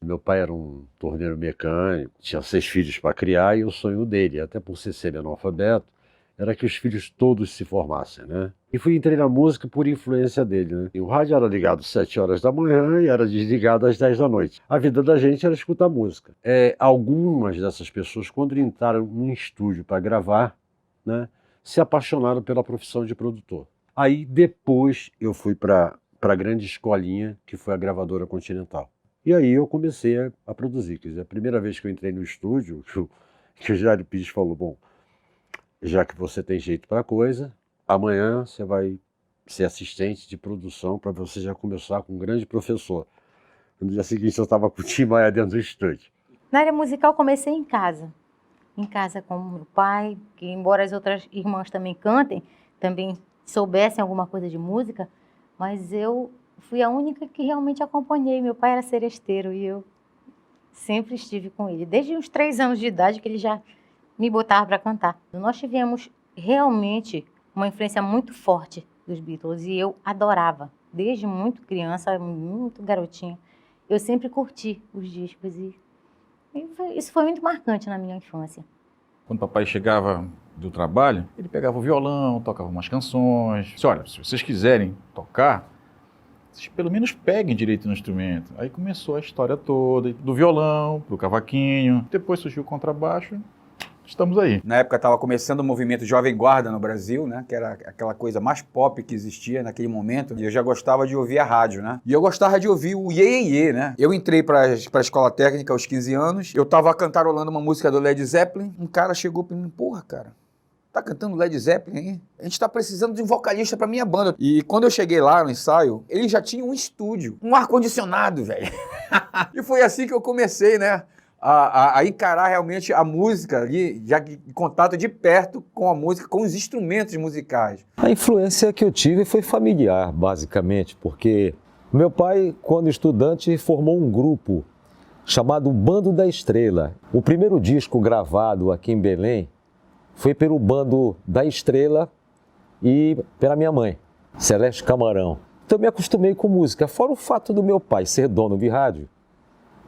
Meu pai era um torneiro mecânico, tinha 6 filhos para criar e o sonho dele, até por ser semi-analfabeto, era que os filhos todos se formassem, né? E entrei na música por influência dele, né? E o rádio era ligado às 7 horas da manhã e era desligado às 10 da noite. A vida da gente era escutar música. Algumas dessas pessoas, quando entraram num estúdio para gravar, né, se apaixonaram pela profissão de produtor. Aí depois eu fui para a grande escolinha, que foi a gravadora Continental. E aí eu comecei a produzir. Quer dizer, a primeira vez que eu entrei no estúdio, que o Jair Pires falou, bom, já que você tem jeito para coisa, amanhã você vai ser assistente de produção para você já começar com um grande professor. No dia seguinte eu estava com o Tim Maia dentro do estúdio. Na área musical comecei em casa com meu pai, que embora as outras irmãs também cantem, também soubessem alguma coisa de música, mas eu fui a única que realmente acompanhei. Meu pai era seresteiro e eu sempre estive com ele, desde uns 3 anos de idade que ele já me botava para cantar. Nós tivemos realmente uma influência muito forte dos Beatles e eu adorava, desde muito criança, muito garotinha. Eu sempre curti os discos e isso foi muito marcante na minha infância. Quando o papai chegava do trabalho, ele pegava o violão, tocava umas canções. Disse, olha, se vocês quiserem tocar, vocês pelo menos peguem direito no instrumento. Aí começou a história toda, do violão pro cavaquinho, depois surgiu o contrabaixo. Estamos aí. Na época estava começando o movimento Jovem Guarda no Brasil, né? Que era aquela coisa mais pop que existia naquele momento. E eu já gostava de ouvir a rádio, né? E eu gostava de ouvir o Iê, Iê, Iê, né? Eu entrei para a escola técnica aos 15 anos. Eu estava cantarolando uma música do Led Zeppelin. Um cara chegou para mim, porra, cara, tá cantando Led Zeppelin aí? A gente tá precisando de um vocalista pra minha banda. E quando eu cheguei lá no ensaio, ele já tinha um estúdio, um ar-condicionado, velho. E foi assim que eu comecei, né? A encarar realmente a música ali, já em contato de perto com a música, com os instrumentos musicais. A influência que eu tive foi familiar, basicamente, porque meu pai, quando estudante, formou um grupo chamado Bando da Estrela. O primeiro disco gravado aqui em Belém foi pelo Bando da Estrela e pela minha mãe, Celeste Camarão. Então eu me acostumei com música, fora o fato do meu pai ser dono de rádio.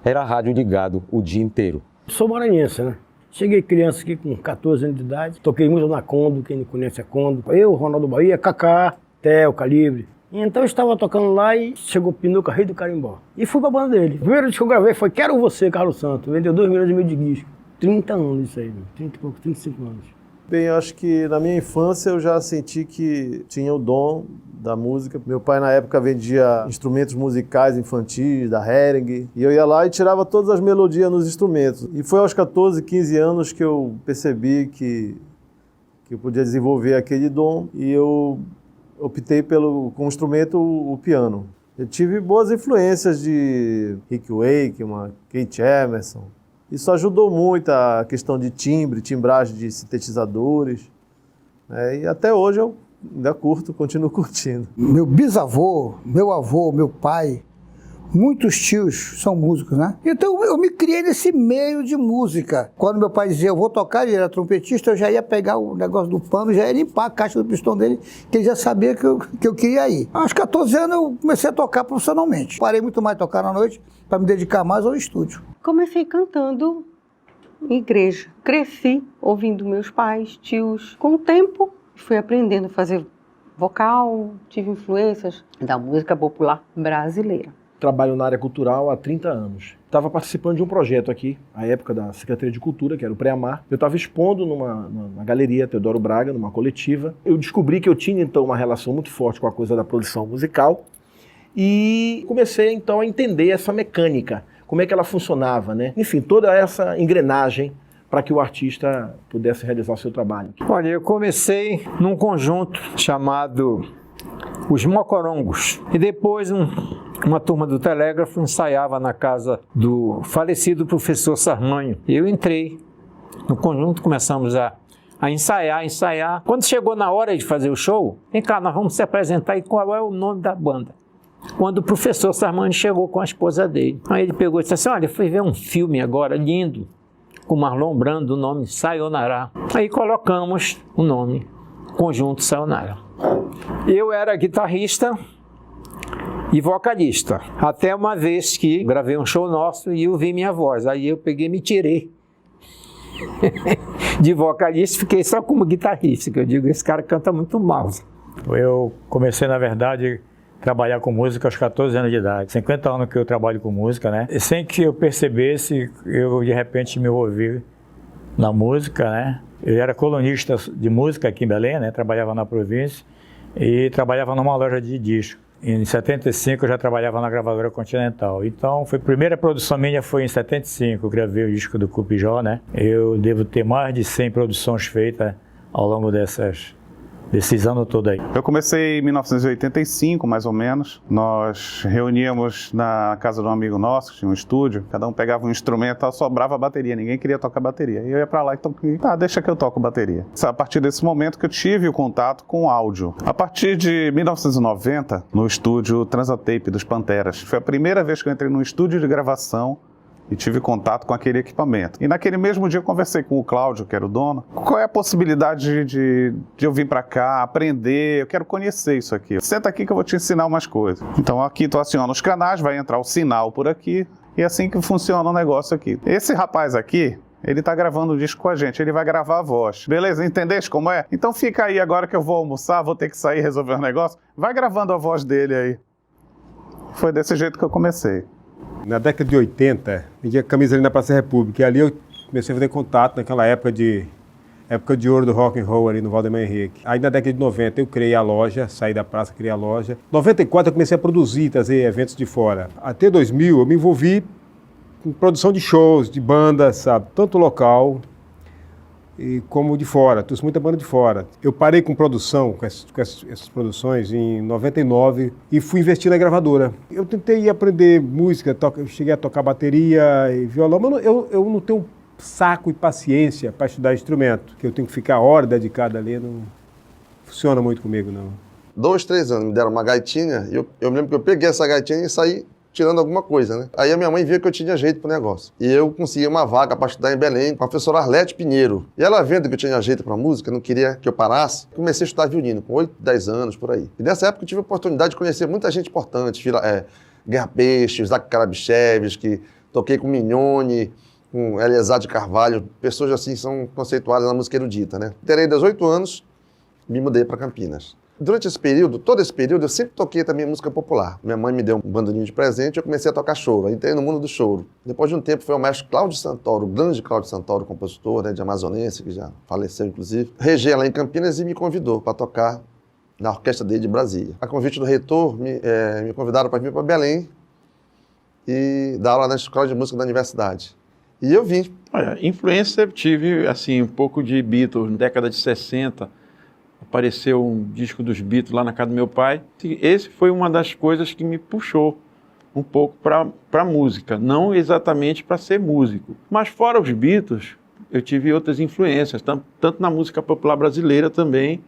Era rádio ligado o dia inteiro. Sou maranhense, né? Cheguei criança aqui com 14 anos de idade, toquei muito na Condo, quem não conhece a Condo. Eu, Ronaldo Bahia, Cacá, Theo, Calibre. Então eu estava tocando lá e chegou o Pinuca, Rei do Carimbó. E fui pra banda dele. O primeiro disco que eu gravei foi Quero Você, Carlos Santos. Vendeu 2 milhões e meio de disco. 30 anos isso aí, 30 e pouco, 35 anos. Bem, eu acho que na minha infância eu já senti que tinha o dom da música. Meu pai na época vendia instrumentos musicais infantis, da Hering, e eu ia lá e tirava todas as melodias nos instrumentos. E foi aos 14, 15 anos que eu percebi que eu podia desenvolver aquele dom e eu optei como instrumento o piano. Eu tive boas influências de Rick Wakeman, Keith Emerson. Isso ajudou muito a questão de timbragem de sintetizadores. E até hoje eu ainda continuo curtindo. Meu bisavô, meu avô, meu pai, muitos tios são músicos, né? Então eu me criei nesse meio de música. Quando meu pai dizia, eu vou tocar, ele era trompetista, eu já ia pegar o negócio do pano, já ia limpar a caixa do pistão dele, que ele já sabia que eu queria ir. Aos 14 anos eu comecei a tocar profissionalmente. Parei muito mais de tocar na noite para me dedicar mais ao estúdio. Comecei cantando em igreja. Cresci ouvindo meus pais, tios. Com o tempo, fui aprendendo a fazer vocal, tive influências da música popular brasileira. Trabalho na área cultural há 30 anos. Estava participando de um projeto aqui, à época da Secretaria de Cultura, que era o Pré-Amar. Eu estava expondo numa galeria Teodoro Braga, numa coletiva. Eu descobri que eu tinha, então, uma relação muito forte com a coisa da produção musical e comecei, então, a entender essa mecânica, como é que ela funcionava, né? Enfim, toda essa engrenagem para que o artista pudesse realizar o seu trabalho. Olha, eu comecei num conjunto chamado Os Mocorongos. E depois uma turma do Telégrafo ensaiava na casa do falecido professor Sarmanho. Eu entrei no conjunto, começamos a ensaiar. Quando chegou na hora de fazer o show, vem cá, nós vamos se apresentar e qual é o nome da banda. Quando o professor Sarmanho chegou com a esposa dele. Aí ele pegou e disse assim, olha, fui ver um filme agora, lindo, com Marlon Brando, o nome Sayonara. Aí colocamos o nome, Conjunto Sayonara. Eu era guitarrista e vocalista. Até uma vez que gravei um show nosso e eu vi minha voz. Aí eu peguei e me tirei de vocalista, fiquei só como guitarrista, que eu digo, esse cara canta muito mal. Eu comecei, na verdade, a trabalhar com música aos 14 anos de idade. 50 anos que eu trabalho com música, né? E sem que eu percebesse, eu de repente me envolvi na música, né? Eu era colunista de música aqui em Belém, né? Trabalhava na província e trabalhava numa loja de disco. Em 75 eu já trabalhava na gravadora Continental. Então, a primeira produção minha foi em 75, eu gravei o disco do Cupijó, né? Eu devo ter mais de 100 produções feitas ao longo desses anos todos aí. Eu comecei em 1985, mais ou menos. Nós reuníamos na casa de um amigo nosso, que tinha um estúdio, cada um pegava um instrumento, sobrava a bateria, ninguém queria tocar bateria. E eu ia pra lá e toquei, deixa que eu toco bateria. A partir desse momento que eu tive o contato com o áudio. A partir de 1990, no estúdio Transatape dos Panteras, foi a primeira vez que eu entrei num estúdio de gravação e tive contato com aquele equipamento. E naquele mesmo dia eu conversei com o Cláudio, que era o dono. Qual é a possibilidade de eu vir para cá, aprender? Eu quero conhecer isso aqui. Senta aqui que eu vou te ensinar umas coisas. Então aqui tu aciona os canais, vai entrar o sinal por aqui, e é assim que funciona o negócio aqui. Esse rapaz aqui, ele tá gravando o disco com a gente, ele vai gravar a voz. Beleza, entendeste como é? Então fica aí agora que eu vou almoçar, vou ter que sair e resolver um negócio. Vai gravando a voz dele aí. Foi desse jeito que eu comecei. Na década de 80, vendia camisa ali na Praça da República, e ali eu comecei a fazer contato naquela época de ouro do rock and roll ali no Valdemar Henrique. Aí na década de 90 eu criei a loja, saí da praça, criei a loja. Em 94 eu comecei a produzir, trazer eventos de fora. Até 2000 eu me envolvi com produção de shows, de bandas, sabe, tanto local e como de fora, trouxe muita banda de fora. Eu parei com produção, com essas produções em 99 e fui investir na gravadora. Eu tentei aprender música, eu cheguei a tocar bateria e violão, mas eu não tenho saco e paciência para estudar instrumento, que eu tenho que ficar hora dedicada ali, não funciona muito comigo, não. 2, 3 anos me deram uma gaitinha, e eu me lembro que eu peguei essa gaitinha e saí tirando alguma coisa, né? Aí a minha mãe via que eu tinha jeito pro negócio. E eu consegui uma vaga para estudar em Belém com a professora Arlete Pinheiro. E ela vendo que eu tinha jeito para música, não queria que eu parasse, comecei a estudar violino com 8, 10 anos, por aí. E nessa época eu tive a oportunidade de conhecer muita gente importante, Guerra Peixe, Isaac Karabichevski, toquei com Mignone, com Eliezer de Carvalho, pessoas assim são conceituadas na música erudita, né? Terei 18 anos, me mudei para Campinas. Durante esse período, todo esse período, eu sempre toquei também música popular. Minha mãe me deu um bandolim de presente e eu comecei a tocar choro. Aí entrei no mundo do choro. Depois de um tempo, foi o maestro Cláudio Santoro, o grande Cláudio Santoro, compositor, né, de Amazonense, que já faleceu, inclusive. Regei lá em Campinas e me convidou para tocar na orquestra dele de Brasília. A convite do reitor, me convidaram para vir para Belém e dar aula na escola de música da universidade. E eu vim. Olha, influência tive, assim, um pouco de Beatles, na década de 60. Apareceu um disco dos Beatles lá na casa do meu pai. Esse foi uma das coisas que me puxou um pouco para a música, não exatamente para ser músico. Mas fora os Beatles, eu tive outras influências, tanto na música popular brasileira também,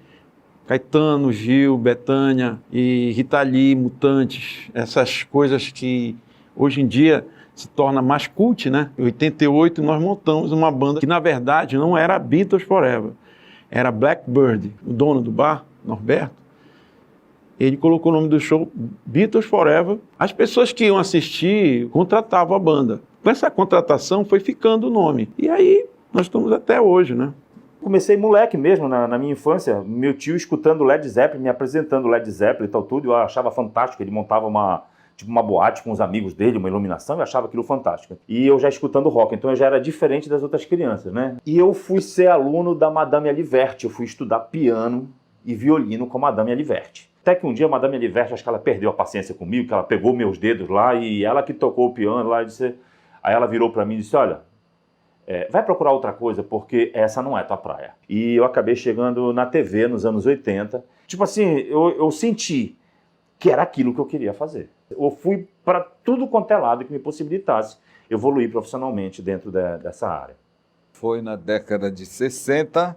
Caetano, Gil, Bethânia e Rita Lee, Mutantes, essas coisas que hoje em dia se torna mais cult, né? Em 88 nós montamos uma banda que na verdade não era Beatles Forever. Era Blackbird, o dono do bar, Norberto. Ele colocou o nome do show Beatles Forever. As pessoas que iam assistir contratavam a banda. Com essa contratação foi ficando o nome. E aí nós estamos até hoje, né? Comecei moleque mesmo, na minha infância. Meu tio escutando Led Zeppelin, me apresentando Led Zeppelin e tal, tudo. Eu achava fantástico. Ele montava uma boate com os amigos dele, uma iluminação, eu achava aquilo fantástico. E eu já escutando rock, então eu já era diferente das outras crianças, né? E eu fui ser aluno da Madame Aliverti, eu fui estudar piano e violino com a Madame Aliverti. Até que um dia a Madame Aliverti, acho que ela perdeu a paciência comigo, que ela pegou meus dedos lá e ela que tocou o piano lá, aí ela virou pra mim e disse, olha, vai procurar outra coisa, porque essa não é tua praia. E eu acabei chegando na TV nos anos 80. Tipo assim, eu senti que era aquilo que eu queria fazer. Eu fui para tudo quanto é lado que me possibilitasse evoluir profissionalmente dentro dessa área. Foi na década de 60,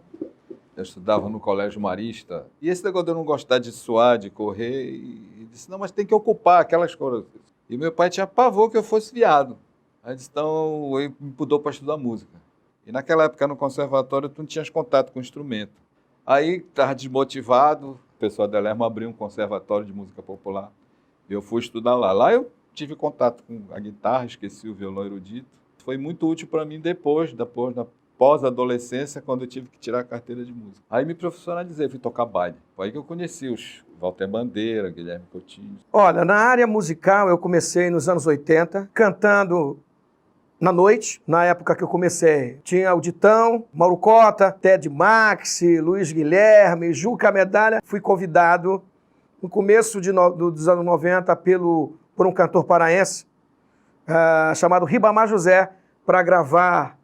eu estudava no Colégio Marista, e esse negócio de eu não gostar de suar, de correr, e disse, não, mas tem que ocupar aquelas coisas. E meu pai tinha pavor que eu fosse viado. Aí disse, então, ele me mudou para estudar música. E naquela época, no conservatório, tu não tinhas contato com o instrumento. Aí, estava desmotivado, o pessoal da Lerma abriu um conservatório de música popular. Eu fui estudar lá. Lá eu tive contato com a guitarra, esqueci o violão erudito. Foi muito útil para mim depois da pós-adolescência, quando eu tive que tirar a carteira de música. Aí me profissionalizei, fui tocar baile. Foi aí que eu conheci os Walter Bandeira, Guilherme Coutinho. Olha, na área musical eu comecei nos anos 80, cantando na noite, na época que eu comecei. Tinha o Ditão, Mauro Cota, Ted Maxi, Luiz Guilherme, Juca Medalha. Fui convidado no começo dos anos 90 por um cantor paraense chamado Ribamar José para gravar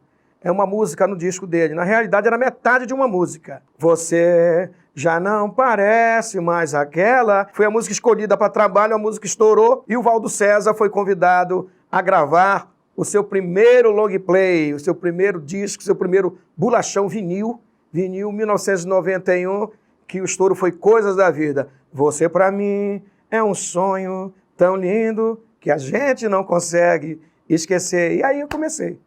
uma música no disco dele. Na realidade era metade de uma música. Você já não parece mais aquela. Foi a música escolhida para trabalho, a música estourou e o Valdo César foi convidado a gravar o seu primeiro long play, o seu primeiro disco, o seu primeiro bolachão vinil 1991, que o estouro foi Coisas da Vida. Você pra mim é um sonho tão lindo que a gente não consegue esquecer. E aí eu comecei.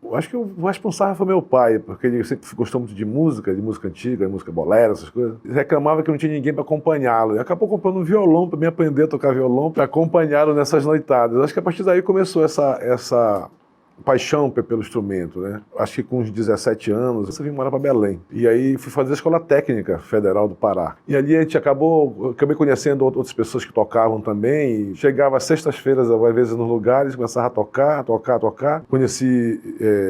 Eu acho que o responsável foi meu pai, porque ele sempre gostou muito de música antiga, de música bolera, essas coisas. Ele reclamava que não tinha ninguém para acompanhá-lo. E acabou comprando um violão para me aprender a tocar violão, para acompanhá-lo nessas noitadas. Acho que a partir daí começou essa paixão pelo instrumento, né? Acho que com uns 17 anos, eu vim morar para Belém. E aí fui fazer a Escola Técnica Federal do Pará. E ali a gente acabei conhecendo outras pessoas que tocavam também. E chegava às sextas-feiras, às vezes, nos lugares, começava a tocar. Conheci,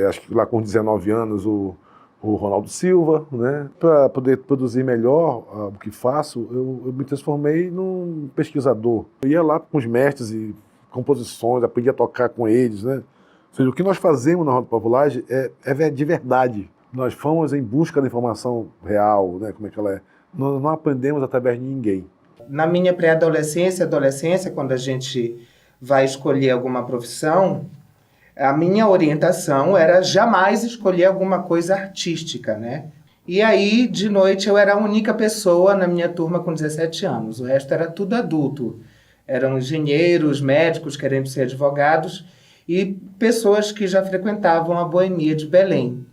acho que lá com 19 anos, o Ronaldo Silva, né? Para poder produzir melhor o que faço, eu me transformei num pesquisador. Eu ia lá com os mestres e composições, aprendi a tocar com eles, né? Ou seja, o que nós fazemos na Roda Populagem é de verdade. Nós fomos em busca da informação real, né? Como é que ela é. Nós não aprendemos através de ninguém. Na minha pré-adolescência, adolescência, quando a gente vai escolher alguma profissão, a minha orientação era jamais escolher alguma coisa artística, né? E aí, de noite, eu era a única pessoa na minha turma com 17 anos. O resto era tudo adulto. Eram engenheiros, médicos querendo ser advogados e pessoas que já frequentavam a boemia de Belém.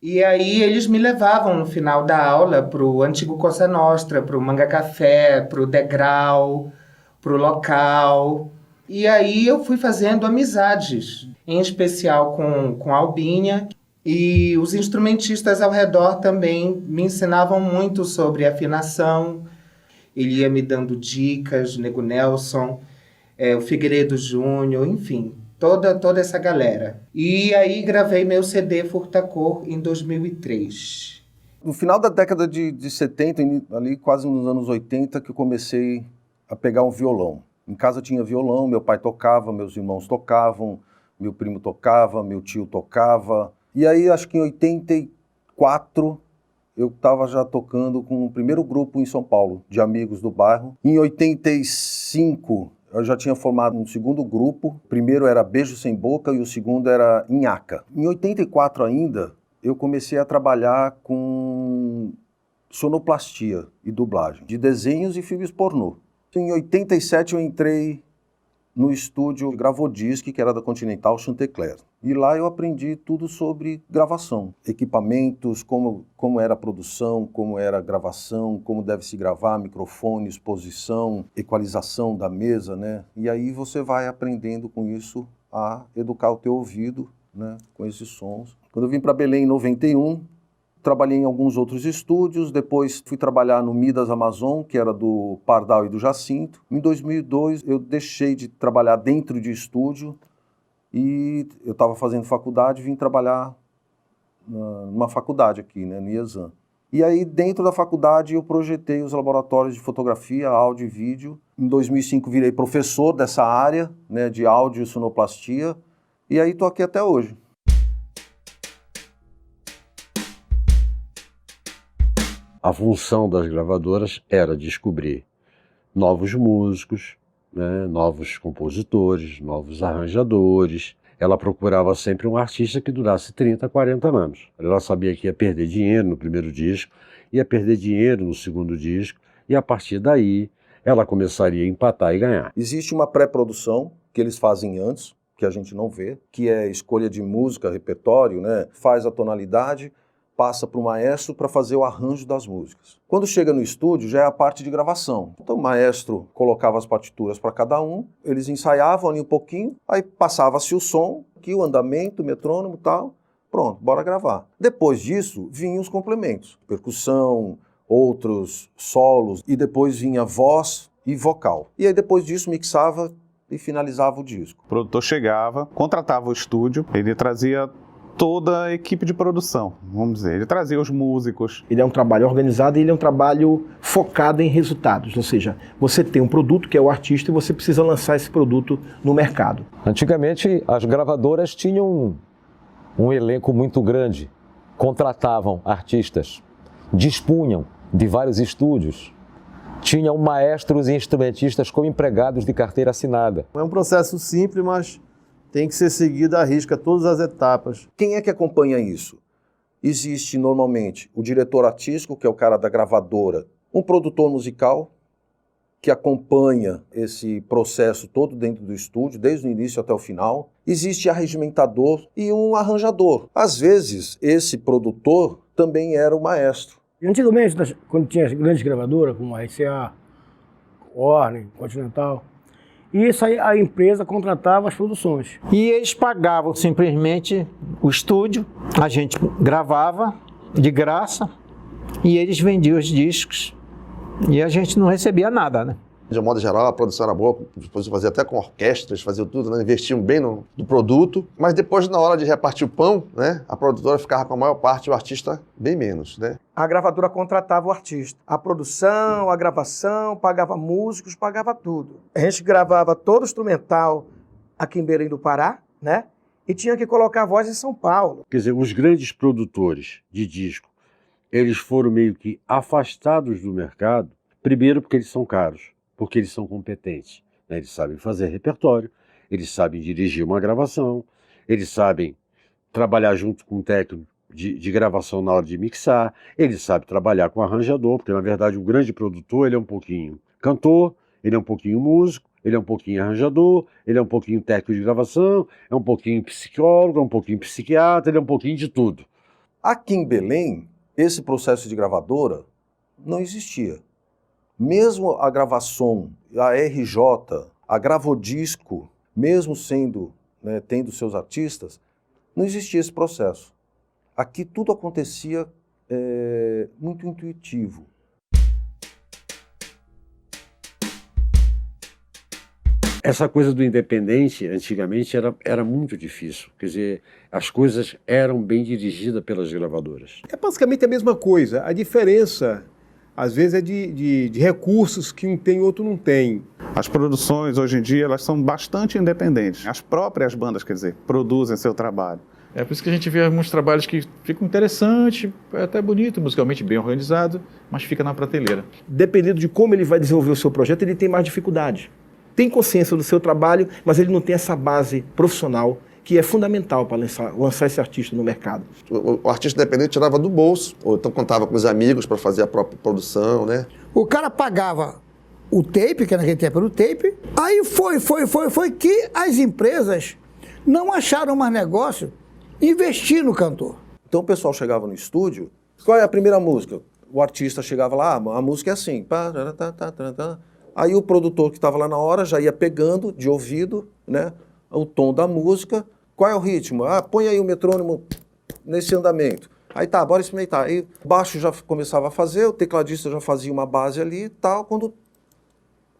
E aí eles me levavam no final da aula para o antigo Cosa Nostra, para o Manga Café, para o Degrau, para o Local. E aí eu fui fazendo amizades, em especial com a Albinha. E os instrumentistas ao redor também me ensinavam muito sobre afinação. Ele ia me dando dicas, Nego Nelson, o Figueiredo Júnior, enfim. Toda essa galera. E aí gravei meu CD Furtacor em 2003. No final da década de 70, ali quase nos anos 80, que eu comecei a pegar um violão. Em casa tinha violão, meu pai tocava, meus irmãos tocavam, meu primo tocava, meu tio tocava. E aí acho que em 84 eu estava já tocando com o primeiro grupo em São Paulo, de amigos do bairro. Em 85... eu já tinha formado um segundo grupo. O primeiro era Beijo Sem Boca e o segundo era Inhaca. Em 84 ainda, eu comecei a trabalhar com sonoplastia e dublagem, de desenhos e filmes pornô. Em 87 eu entrei no estúdio Gravodisc, que era da Continental Chantecler. E lá eu aprendi tudo sobre gravação, equipamentos, como era a produção, como era a gravação, como deve se gravar, microfones, posição, equalização da mesa, né? E aí você vai aprendendo com isso a educar o teu ouvido, né, com esses sons. Quando eu vim para Belém em 91, trabalhei em alguns outros estúdios, depois fui trabalhar no Midas Amazon, que era do Pardal e do Jacinto. Em 2002 eu deixei de trabalhar dentro de estúdio e eu estava fazendo faculdade, vim trabalhar numa faculdade aqui, né, no IESAM. E aí dentro da faculdade eu projetei os laboratórios de fotografia, áudio e vídeo. Em 2005 virei professor dessa área, né, de áudio e sonoplastia, e aí estou aqui até hoje. A função das gravadoras era descobrir novos músicos, né, novos compositores, novos arranjadores. Ela procurava sempre um artista que durasse 30, 40 anos. Ela sabia que ia perder dinheiro no primeiro disco, ia perder dinheiro no segundo disco, e a partir daí ela começaria a empatar e ganhar. Existe uma pré-produção que eles fazem antes, que a gente não vê, que é escolha de música, repertório, né? Faz a tonalidade, passa para o maestro para fazer o arranjo das músicas. Quando chega no estúdio, já é a parte de gravação. Então o maestro colocava as partituras para cada um, eles ensaiavam ali um pouquinho, aí passava-se o som, aqui o andamento, o metrônomo e tal, pronto, bora gravar. Depois disso, vinham os complementos, percussão, outros solos, e depois vinha voz e vocal. E aí depois disso mixava e finalizava o disco. O produtor chegava, contratava o estúdio, ele trazia toda a equipe de produção, vamos dizer. Ele trazia os músicos. Ele é um trabalho organizado e ele é um trabalho focado em resultados. Ou seja, você tem um produto que é o artista e você precisa lançar esse produto no mercado. Antigamente, as gravadoras tinham um elenco muito grande, contratavam artistas, dispunham de vários estúdios, tinham maestros e instrumentistas como empregados de carteira assinada. É um processo simples, mas tem que ser seguido à risca todas as etapas. Quem é que acompanha isso? Existe normalmente o diretor artístico, que é o cara da gravadora, um produtor musical, que acompanha esse processo todo dentro do estúdio, desde o início até o final. Existe arregimentador e um arranjador. Às vezes, esse produtor também era o maestro. Antigamente, quando tinha grandes gravadoras, como a RCA, Warner, Continental, e isso aí a empresa contratava as produções. E eles pagavam simplesmente o estúdio, a gente gravava de graça e eles vendiam os discos e a gente não recebia nada, né? De modo geral, a produção era boa, depois fazia até com orquestras, faziam tudo, né? Investiam bem no produto, mas depois, na hora de repartir o pão, né? A produtora ficava com a maior parte e o artista bem menos, né? A gravadora contratava o artista. A produção, a gravação, pagava músicos, pagava tudo. A gente gravava todo o instrumental aqui em Belém do Pará, né? E tinha que colocar a voz em São Paulo. Quer dizer, os grandes produtores de disco, eles foram meio que afastados do mercado, primeiro porque eles são caros, porque eles são competentes, né? Eles sabem fazer repertório, eles sabem dirigir uma gravação, eles sabem trabalhar junto com um técnico de gravação na hora de mixar, eles sabem trabalhar com arranjador, porque na verdade o grande produtor ele é um pouquinho cantor, ele é um pouquinho músico, ele é um pouquinho arranjador, ele é um pouquinho técnico de gravação, é um pouquinho psicólogo, é um pouquinho psiquiatra, ele é um pouquinho de tudo. Aqui em Belém, esse processo de gravadora não existia. Mesmo a Gravação, a RJ, a Gravodisco, mesmo sendo, né, tendo seus artistas, não existia esse processo. Aqui tudo acontecia muito intuitivo. Essa coisa do independente, antigamente, era muito difícil. Quer dizer, as coisas eram bem dirigidas pelas gravadoras. É basicamente a mesma coisa. A diferença, às vezes, é de recursos que um tem e outro não tem. As produções, hoje em dia, elas são bastante independentes. As próprias bandas, quer dizer, produzem seu trabalho. É por isso que a gente vê alguns trabalhos que ficam interessantes, é até bonito, musicalmente bem organizado, mas fica na prateleira. Dependendo de como ele vai desenvolver o seu projeto, ele tem mais dificuldade. Tem consciência do seu trabalho, mas ele não tem essa base profissional que é fundamental para lançar esse artista no mercado. O artista independente tirava do bolso, ou então contava com os amigos para fazer a própria produção, né? O cara pagava o tape, que naquele tempo era o tape, aí foi que as empresas não acharam mais negócio investir no cantor. Então o pessoal chegava no estúdio, qual é a primeira música? O artista chegava lá, a música é assim, aí o produtor que estava lá na hora já ia pegando de ouvido, né, o tom da música, qual é o ritmo? Põe aí o metrônomo nesse andamento. Aí tá, bora experimentar. Aí o baixo já começava a fazer, o tecladista já fazia uma base ali e tal, quando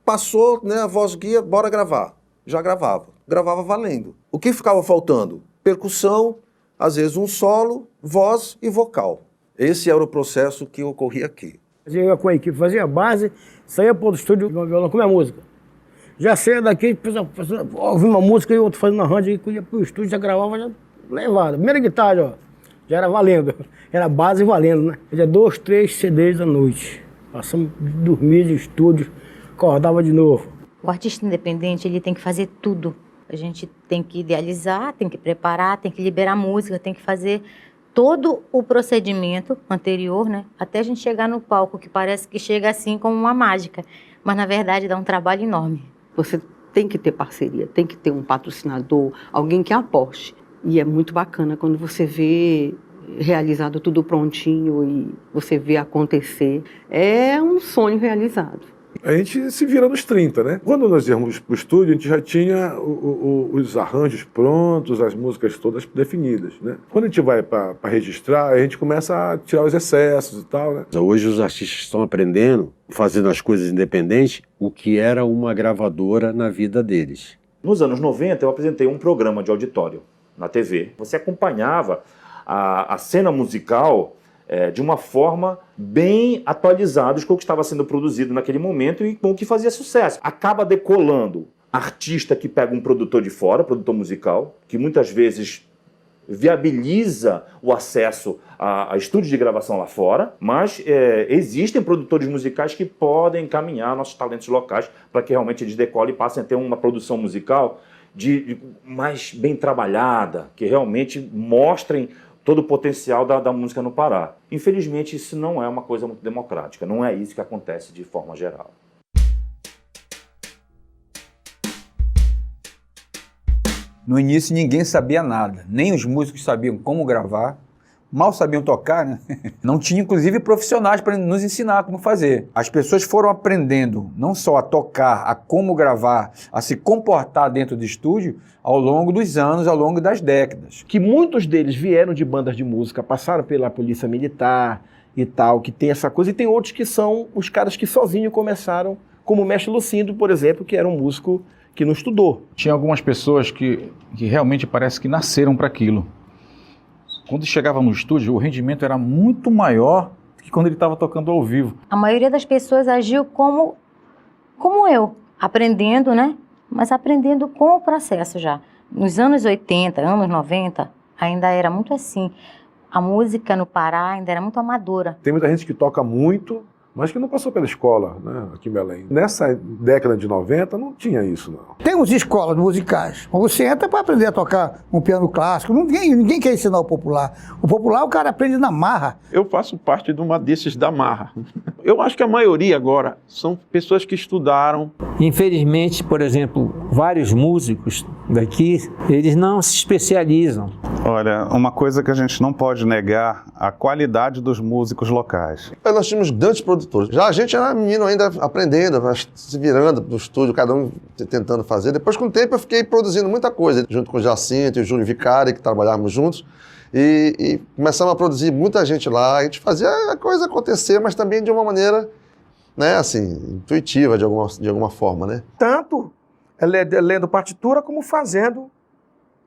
passou, né, a voz guia, bora gravar. Já gravava valendo. O que ficava faltando? Percussão, às vezes um solo, voz e vocal. Esse era o processo que ocorria aqui. Eu com a equipe fazia a base, saía para o estúdio com violão, com a minha música. Já saía daqui, ouvia uma música e outro fazendo arranjo, e ia para o estúdio, já gravava, já levava. Primeira guitarra, ó, já era valendo. Era base valendo, né? Já 2, 3 CDs à noite. Passamos de dormir de estúdio, acordava de novo. O artista independente, ele tem que fazer tudo. A gente tem que idealizar, tem que preparar, tem que liberar música, tem que fazer todo o procedimento anterior, né? Até a gente chegar no palco, que parece que chega assim como uma mágica. Mas, na verdade, dá um trabalho enorme. Você tem que ter parceria, tem que ter um patrocinador, alguém que aposte. E é muito bacana quando você vê realizado tudo prontinho e você vê acontecer, é um sonho realizado. A gente se vira nos 30, né? Quando nós íamos pro estúdio, a gente já tinha os arranjos prontos, as músicas todas definidas, né? Quando a gente vai para registrar, a gente começa a tirar os excessos e tal, né? Hoje os artistas estão aprendendo, fazendo as coisas independentes, o que era uma gravadora na vida deles. Nos anos 90, eu apresentei um programa de auditório na TV. Você acompanhava a cena musical de uma forma bem atualizada com o que estava sendo produzido naquele momento e com o que fazia sucesso. Acaba decolando artista que pega um produtor de fora, produtor musical, que muitas vezes viabiliza o acesso a estúdios de gravação lá fora, mas existem produtores musicais que podem encaminhar nossos talentos locais para que realmente eles decolem e passem a ter uma produção musical mais bem trabalhada, que realmente mostrem todo o potencial da música no Pará. Infelizmente, isso não é uma coisa muito democrática, não é isso que acontece de forma geral. No início ninguém sabia nada, nem os músicos sabiam como gravar, mal sabiam tocar, né? Não tinha inclusive profissionais para nos ensinar como fazer. As pessoas foram aprendendo não só a tocar, a como gravar, a se comportar dentro do estúdio ao longo dos anos, ao longo das décadas. Que muitos deles vieram de bandas de música, passaram pela polícia militar e tal, que tem essa coisa, e tem outros que são os caras que sozinhos começaram, como o Mestre Lucindo, por exemplo, que era um músico que não estudou. Tinha algumas pessoas que realmente parece que nasceram para aquilo. Quando chegava no estúdio, o rendimento era muito maior do que quando ele estava tocando ao vivo. A maioria das pessoas agiu como eu, aprendendo, né? Mas aprendendo com o processo já. Nos anos 80, anos 90, ainda era muito assim. A música no Pará ainda era muito amadora. Tem muita gente que toca muito, mas que não passou pela escola, né, aqui em Belém. Nessa década de 90 não tinha isso, não. Temos escolas musicais. Você entra para aprender a tocar um piano clássico. Ninguém quer ensinar o popular. O popular o cara aprende na marra. Eu faço parte de uma desses da marra. Eu acho que a maioria agora são pessoas que estudaram. Infelizmente, por exemplo, vários músicos daqui, eles não se especializam. Olha, uma coisa que a gente não pode negar, a qualidade dos músicos locais. Nós tínhamos grandes produtores. Já a gente era menino ainda aprendendo, se virando no estúdio, cada um tentando fazer. Depois, com o tempo, eu fiquei produzindo muita coisa, junto com o Jacinto e o Júlio Vicari, que trabalhávamos juntos. E começamos a produzir muita gente lá. A gente fazia a coisa acontecer, mas também de uma maneira, né, assim, intuitiva, de alguma forma, né? Tanto lendo partitura como fazendo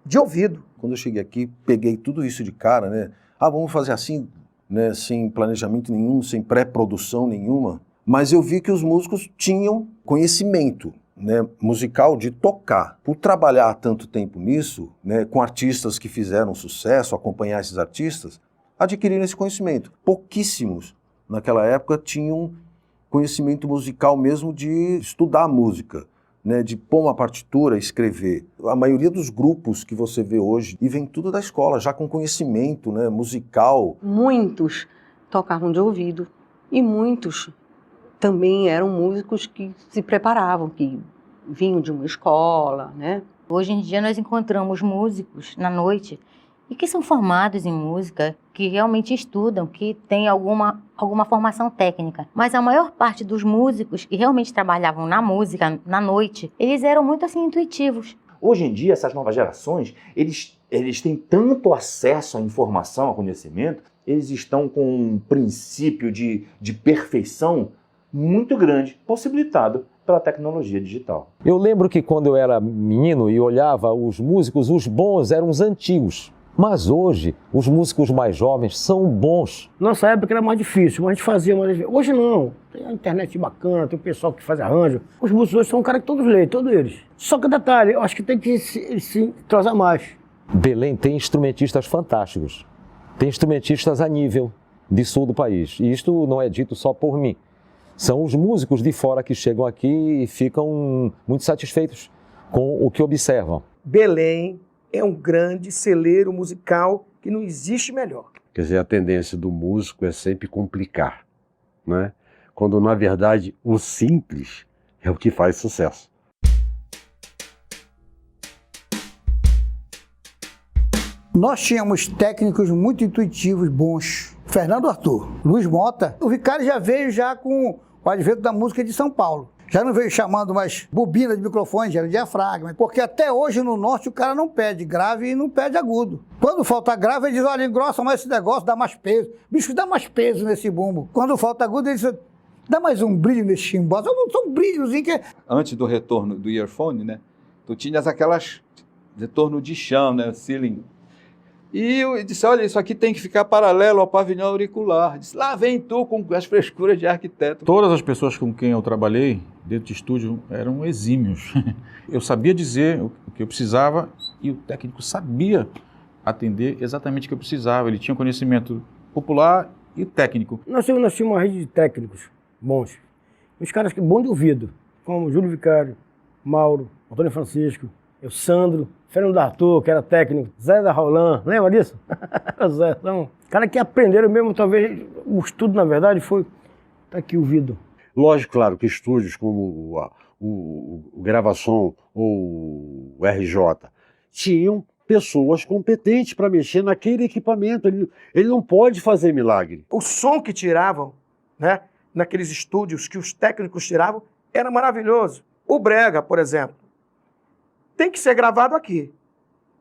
de ouvido. Quando eu cheguei aqui, peguei tudo isso de cara, né? Vamos fazer assim, né? Sem planejamento nenhum, sem pré-produção nenhuma. Mas eu vi que os músicos tinham conhecimento, né, musical de tocar. Por trabalhar tanto tempo nisso, né, com artistas que fizeram sucesso, acompanhar esses artistas, adquiriram esse conhecimento. Pouquíssimos, naquela época, tinham conhecimento musical mesmo de estudar música, né, de pôr uma partitura, escrever. A maioria dos grupos que você vê hoje, e vem tudo da escola, já com conhecimento, né, musical. Muitos tocavam de ouvido e muitos também eram músicos que se preparavam, que vinham de uma escola, né? Hoje em dia nós encontramos músicos na noite e que são formados em música, que realmente estudam, que têm alguma formação técnica. Mas a maior parte dos músicos que realmente trabalhavam na música, na noite, eles eram muito assim intuitivos. Hoje em dia, essas novas gerações, eles têm tanto acesso à informação, ao conhecimento, eles estão com um princípio de perfeição muito grande, possibilitado pela tecnologia digital. Eu lembro que quando eu era menino e olhava os músicos, os bons eram os antigos. Mas hoje, os músicos mais jovens são bons. Nossa época era mais difícil, mas a gente fazia mais. Hoje não. Tem a internet bacana, tem o pessoal que faz arranjo. Os músicos hoje são caras que todos leem, todos eles. Só que detalhe, eu acho que tem que se entrosar mais. Belém tem instrumentistas fantásticos. Tem instrumentistas a nível de sul do país. E isto não é dito só por mim. São os músicos de fora que chegam aqui e ficam muito satisfeitos com o que observam. Belém é um grande celeiro musical que não existe melhor. Quer dizer, a tendência do músico é sempre complicar, né? Quando, na verdade, o simples é o que faz sucesso. Nós tínhamos técnicos muito intuitivos, bons. Fernando Arthur, Luiz Mota. O Vicário já veio já com o advento da música de São Paulo. Já não veio chamando mais bobina de microfone, já era diafragma. Porque até hoje no norte o cara não pede grave e não pede agudo. Quando falta grave, ele diz, olha, engrossa mais esse negócio, dá mais peso. Bicho, dá mais peso nesse bumbo. Quando falta agudo, ele diz, dá mais um brilho nesse chimbal. Só um brilhozinho que é... Antes do retorno do earphone, né? Tu tinhas aquelas retorno de chão, né? Ceiling. E eu disse, olha, isso aqui tem que ficar paralelo ao pavilhão auricular. Disse, lá vem tu com as frescuras de arquiteto. Todas as pessoas com quem eu trabalhei dentro de estúdio eram exímios. Eu sabia dizer o que eu precisava e o técnico sabia atender exatamente o que eu precisava. Ele tinha conhecimento popular e técnico. Nós tínhamos uma rede de técnicos bons. Os caras bons de ouvido, como Júlio Vicário, Mauro, Antônio Francisco, eu, Sandro, Fernando Arthur, que era técnico, Zé da Roland, lembra disso? Zé, então, cara que aprenderam mesmo, talvez, o estudo, na verdade, foi, tá aqui o ouvido. Lógico, claro, que estúdios como o Gravação ou o RJ tinham pessoas competentes para mexer naquele equipamento. Ele não pode fazer milagre. O som que tiravam, né, naqueles estúdios que os técnicos tiravam, era maravilhoso. O brega, por exemplo, tem que ser gravado aqui,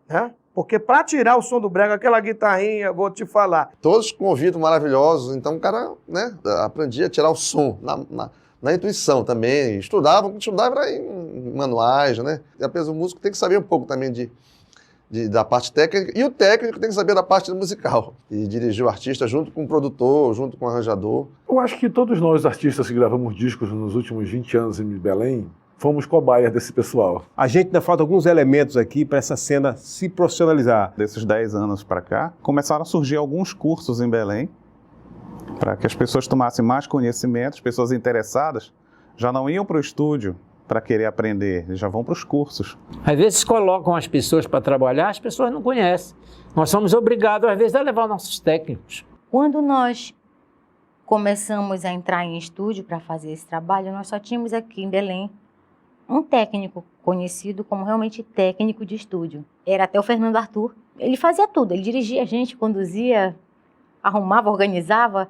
né? Porque para tirar o som do brega, aquela guitarrinha, vou te falar. Todos com ouvido maravilhosos, então o cara, né, aprendia a tirar o som na intuição também. Estudava era em manuais, né? E apenas o músico tem que saber um pouco também da parte técnica, e o técnico tem que saber da parte musical. E dirigir o artista junto com o produtor, junto com o arranjador. Eu acho que todos nós artistas que gravamos discos nos últimos 20 anos em Belém, fomos cobaias desse pessoal. A gente ainda falta alguns elementos aqui para essa cena se profissionalizar. Desses 10 anos para cá, começaram a surgir alguns cursos em Belém, para que as pessoas tomassem mais conhecimento, as pessoas interessadas já não iam para o estúdio para querer aprender, eles já vão para os cursos. Às vezes colocam as pessoas para trabalhar, as pessoas não conhecem. Nós somos obrigados, às vezes, a levar nossos técnicos. Quando nós começamos a entrar em estúdio para fazer esse trabalho, nós só tínhamos aqui em Belém um técnico conhecido como realmente técnico de estúdio. Era até o Fernando Arthur. Ele fazia tudo, ele dirigia a gente, conduzia, arrumava, organizava,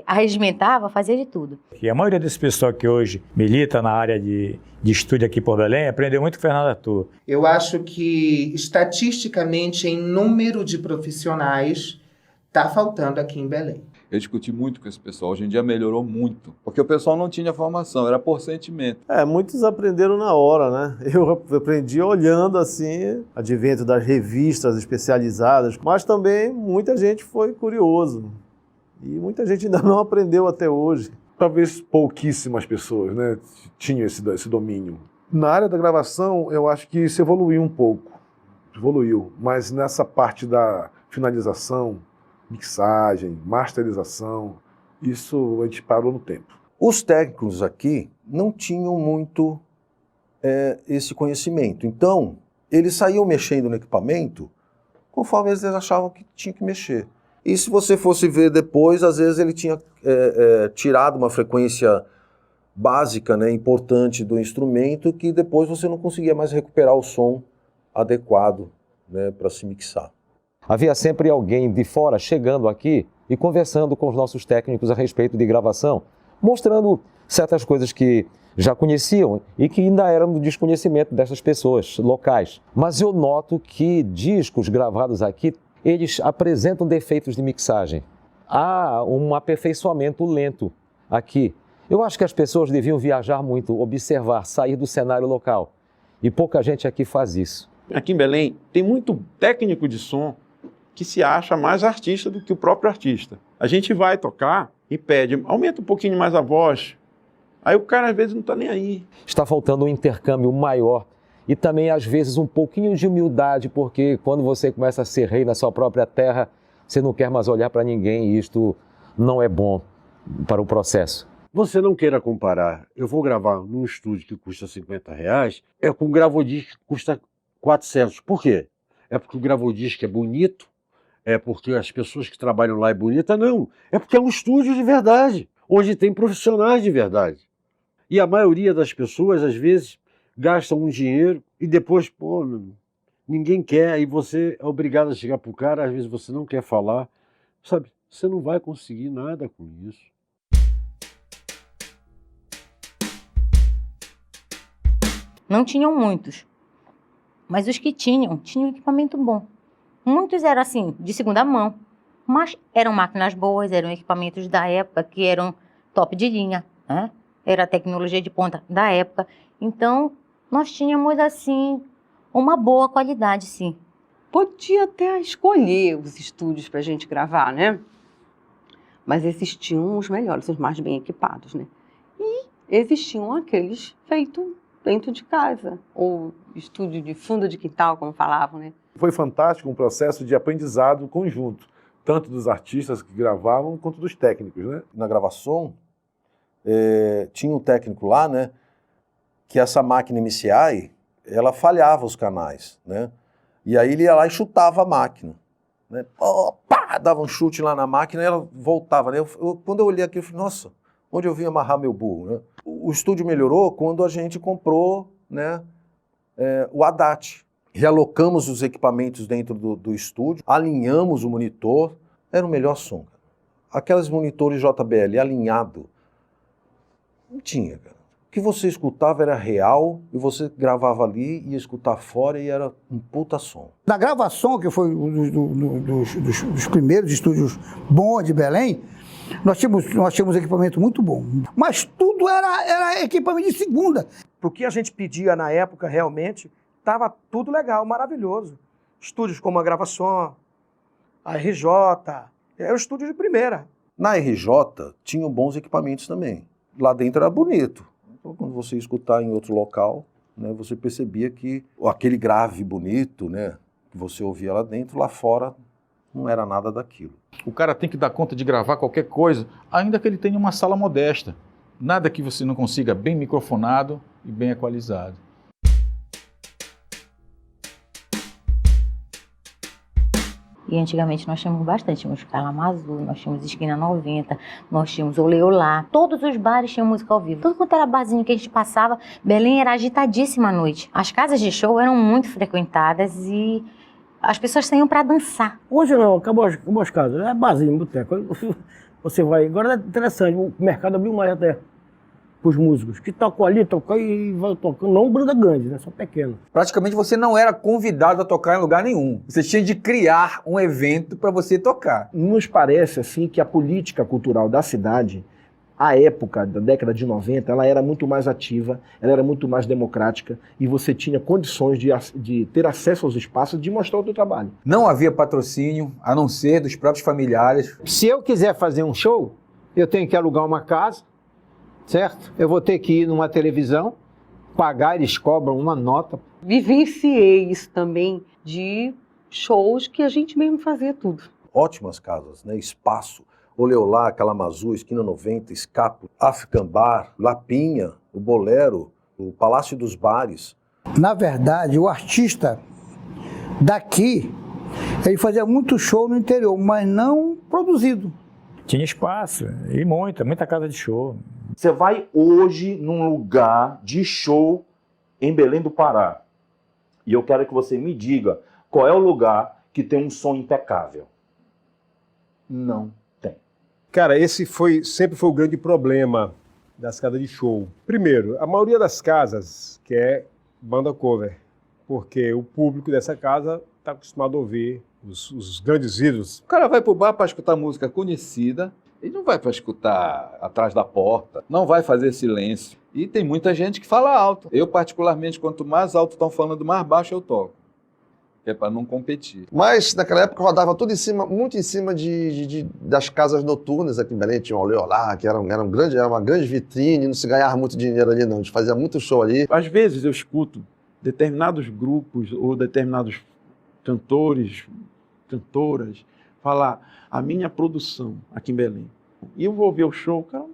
arregimentava, fazia de tudo. E a maioria desse pessoal que hoje milita na área de estúdio aqui por Belém aprendeu muito com o Fernando Arthur. Eu acho que, estatisticamente, em número de profissionais, está faltando aqui em Belém. Eu discuti muito com esse pessoal, hoje em dia melhorou muito, porque o pessoal não tinha formação, era por sentimento. Muitos aprenderam na hora, né? Eu aprendi olhando assim, advento das revistas especializadas, mas também muita gente foi curioso. E muita gente ainda não aprendeu até hoje. Talvez pouquíssimas pessoas, né, tinham esse domínio. Na área da gravação, eu acho que isso evoluiu um pouco. Evoluiu. Mas nessa parte da finalização, mixagem, masterização, isso a gente parou no tempo. Os técnicos aqui não tinham muito esse conhecimento. Então, eles saíam mexendo no equipamento conforme eles achavam que tinha que mexer. E se você fosse ver depois, às vezes ele tinha tirado uma frequência básica, né, importante do instrumento, que depois você não conseguia mais recuperar o som adequado, né, para se mixar. Havia sempre alguém de fora chegando aqui e conversando com os nossos técnicos a respeito de gravação, mostrando certas coisas que já conheciam e que ainda eram do desconhecimento dessas pessoas locais. Mas eu noto que discos gravados aqui, eles apresentam defeitos de mixagem. Há um aperfeiçoamento lento aqui. Eu acho que as pessoas deviam viajar muito, observar, sair do cenário local. E pouca gente aqui faz isso. Aqui em Belém tem muito técnico de som que se acha mais artista do que o próprio artista. A gente vai tocar e pede, aumenta um pouquinho mais a voz. Aí o cara às vezes não está nem aí. Está faltando um intercâmbio maior e também às vezes um pouquinho de humildade, porque quando você começa a ser rei na sua própria terra, você não quer mais olhar para ninguém e isto não é bom para o processo. Você não queira comparar, eu vou gravar num estúdio que custa R$50, com um gravodisc que custa 400. Por quê? É porque o gravodisc é bonito? É porque as pessoas que trabalham lá é bonita? Não, é porque é um estúdio de verdade, onde tem profissionais de verdade. E a maioria das pessoas, às vezes, gastam um dinheiro e depois, Ninguém quer, aí você é obrigado a chegar pro cara, às vezes você não quer falar, sabe? Você não vai conseguir nada com isso. Não tinham muitos, mas os que tinham equipamento bom. Muitos eram assim, de segunda mão, mas eram máquinas boas, eram equipamentos da época que eram top de linha, né? Era a tecnologia de ponta da época. Então, nós tínhamos assim uma boa qualidade, sim. Podia até escolher os estúdios para a gente gravar, né? Mas existiam os melhores, os mais bem equipados, né? E existiam aqueles feitos dentro de casa, ou estúdio de fundo de quintal, como falavam, né? Foi fantástico um processo de aprendizado conjunto, tanto dos artistas que gravavam, quanto dos técnicos, né? Na gravação, tinha um técnico lá, né, que essa máquina MCI, ela falhava os canais, né? E aí ele ia lá e chutava a máquina, né? Pá, dava um chute lá na máquina e ela voltava, né? Quando eu olhei aqui, eu falei, nossa, onde eu vim amarrar meu burro, né? O estúdio melhorou quando a gente comprou, né, o ADAT. Realocamos os equipamentos dentro do estúdio, alinhamos o monitor, era o melhor som. Aqueles monitores JBL alinhado, não tinha, cara. O que você escutava era real e você gravava ali, ia escutar fora e era um puta som. Na gravação, que foi um dos primeiros estúdios bons de Belém, nós tínhamos equipamento muito bom. Mas tudo era equipamento de segunda. Pro que a gente pedia na época, realmente, estava tudo legal, maravilhoso. Estúdios como a Gravação, a RJ, era o estúdio de primeira. Na RJ, tinham bons equipamentos também. Lá dentro era bonito. Então, quando você ia escutar em outro local, né, você percebia que aquele grave bonito, né, que você ouvia lá dentro, lá fora não era nada daquilo. O cara tem que dar conta de gravar qualquer coisa, ainda que ele tenha uma sala modesta. Nada que você não consiga bem microfonado e bem equalizado. E antigamente nós tínhamos bastante, tínhamos Kalamazoo, nós tínhamos Esquina 90, nós tínhamos Oleolá. Todos os bares tinham música ao vivo. Tudo quanto era barzinho que a gente passava, Belém era agitadíssima à noite. As casas de show eram muito frequentadas e as pessoas saíam para dançar. Hoje não, acabou as casas, é barzinho, boteco. Você vai, agora é interessante, o mercado abriu mais até para os músicos, que tocam ali, tocam e vai tocando, não banda grande, né, só pequeno. Praticamente você não era convidado a tocar em lugar nenhum. Você tinha de criar um evento para você tocar. Nos parece assim que a política cultural da cidade, à época da década de 90, ela era muito mais ativa, ela era muito mais democrática e você tinha condições de ter acesso aos espaços de mostrar o teu trabalho. Não havia patrocínio, a não ser dos próprios familiares. Se eu quiser fazer um show, eu tenho que alugar uma casa, certo? Eu vou ter que ir numa televisão, pagar, eles cobram uma nota. Vivenciei isso também de shows que a gente mesmo fazia tudo. Ótimas casas, né? Espaço. Oleolá, Kalamazoo, Esquina 90, Escapo, African Bar, Lapinha, o Bolero, o Palácio dos Bares. Na verdade, o artista daqui, ele fazia muito show no interior, mas não produzido. Tinha espaço, e muita casa de show. Você vai hoje num lugar de show em Belém do Pará, e eu quero que você me diga qual é o lugar que tem um som impecável. Não tem. Cara, esse sempre foi o grande problema das casas de show. Primeiro, a maioria das casas quer banda cover, porque o público dessa casa está acostumado a ouvir os grandes ídolos. O cara vai pro bar para escutar música conhecida, ele não vai para escutar atrás da porta, não vai fazer silêncio. E tem muita gente que fala alto. Eu, particularmente, quanto mais alto estão falando, mais baixo eu toco. Que é para não competir. Mas naquela época rodava tudo em cima, muito em cima das casas noturnas aqui em Belém. Tinha um Oleolá, que era uma grande vitrine, não se ganhava muito dinheiro ali não, a gente fazia muito show ali. Às vezes eu escuto determinados grupos ou determinados cantores, cantoras, falar a minha produção aqui em Belém. E eu vou ver o show, cara,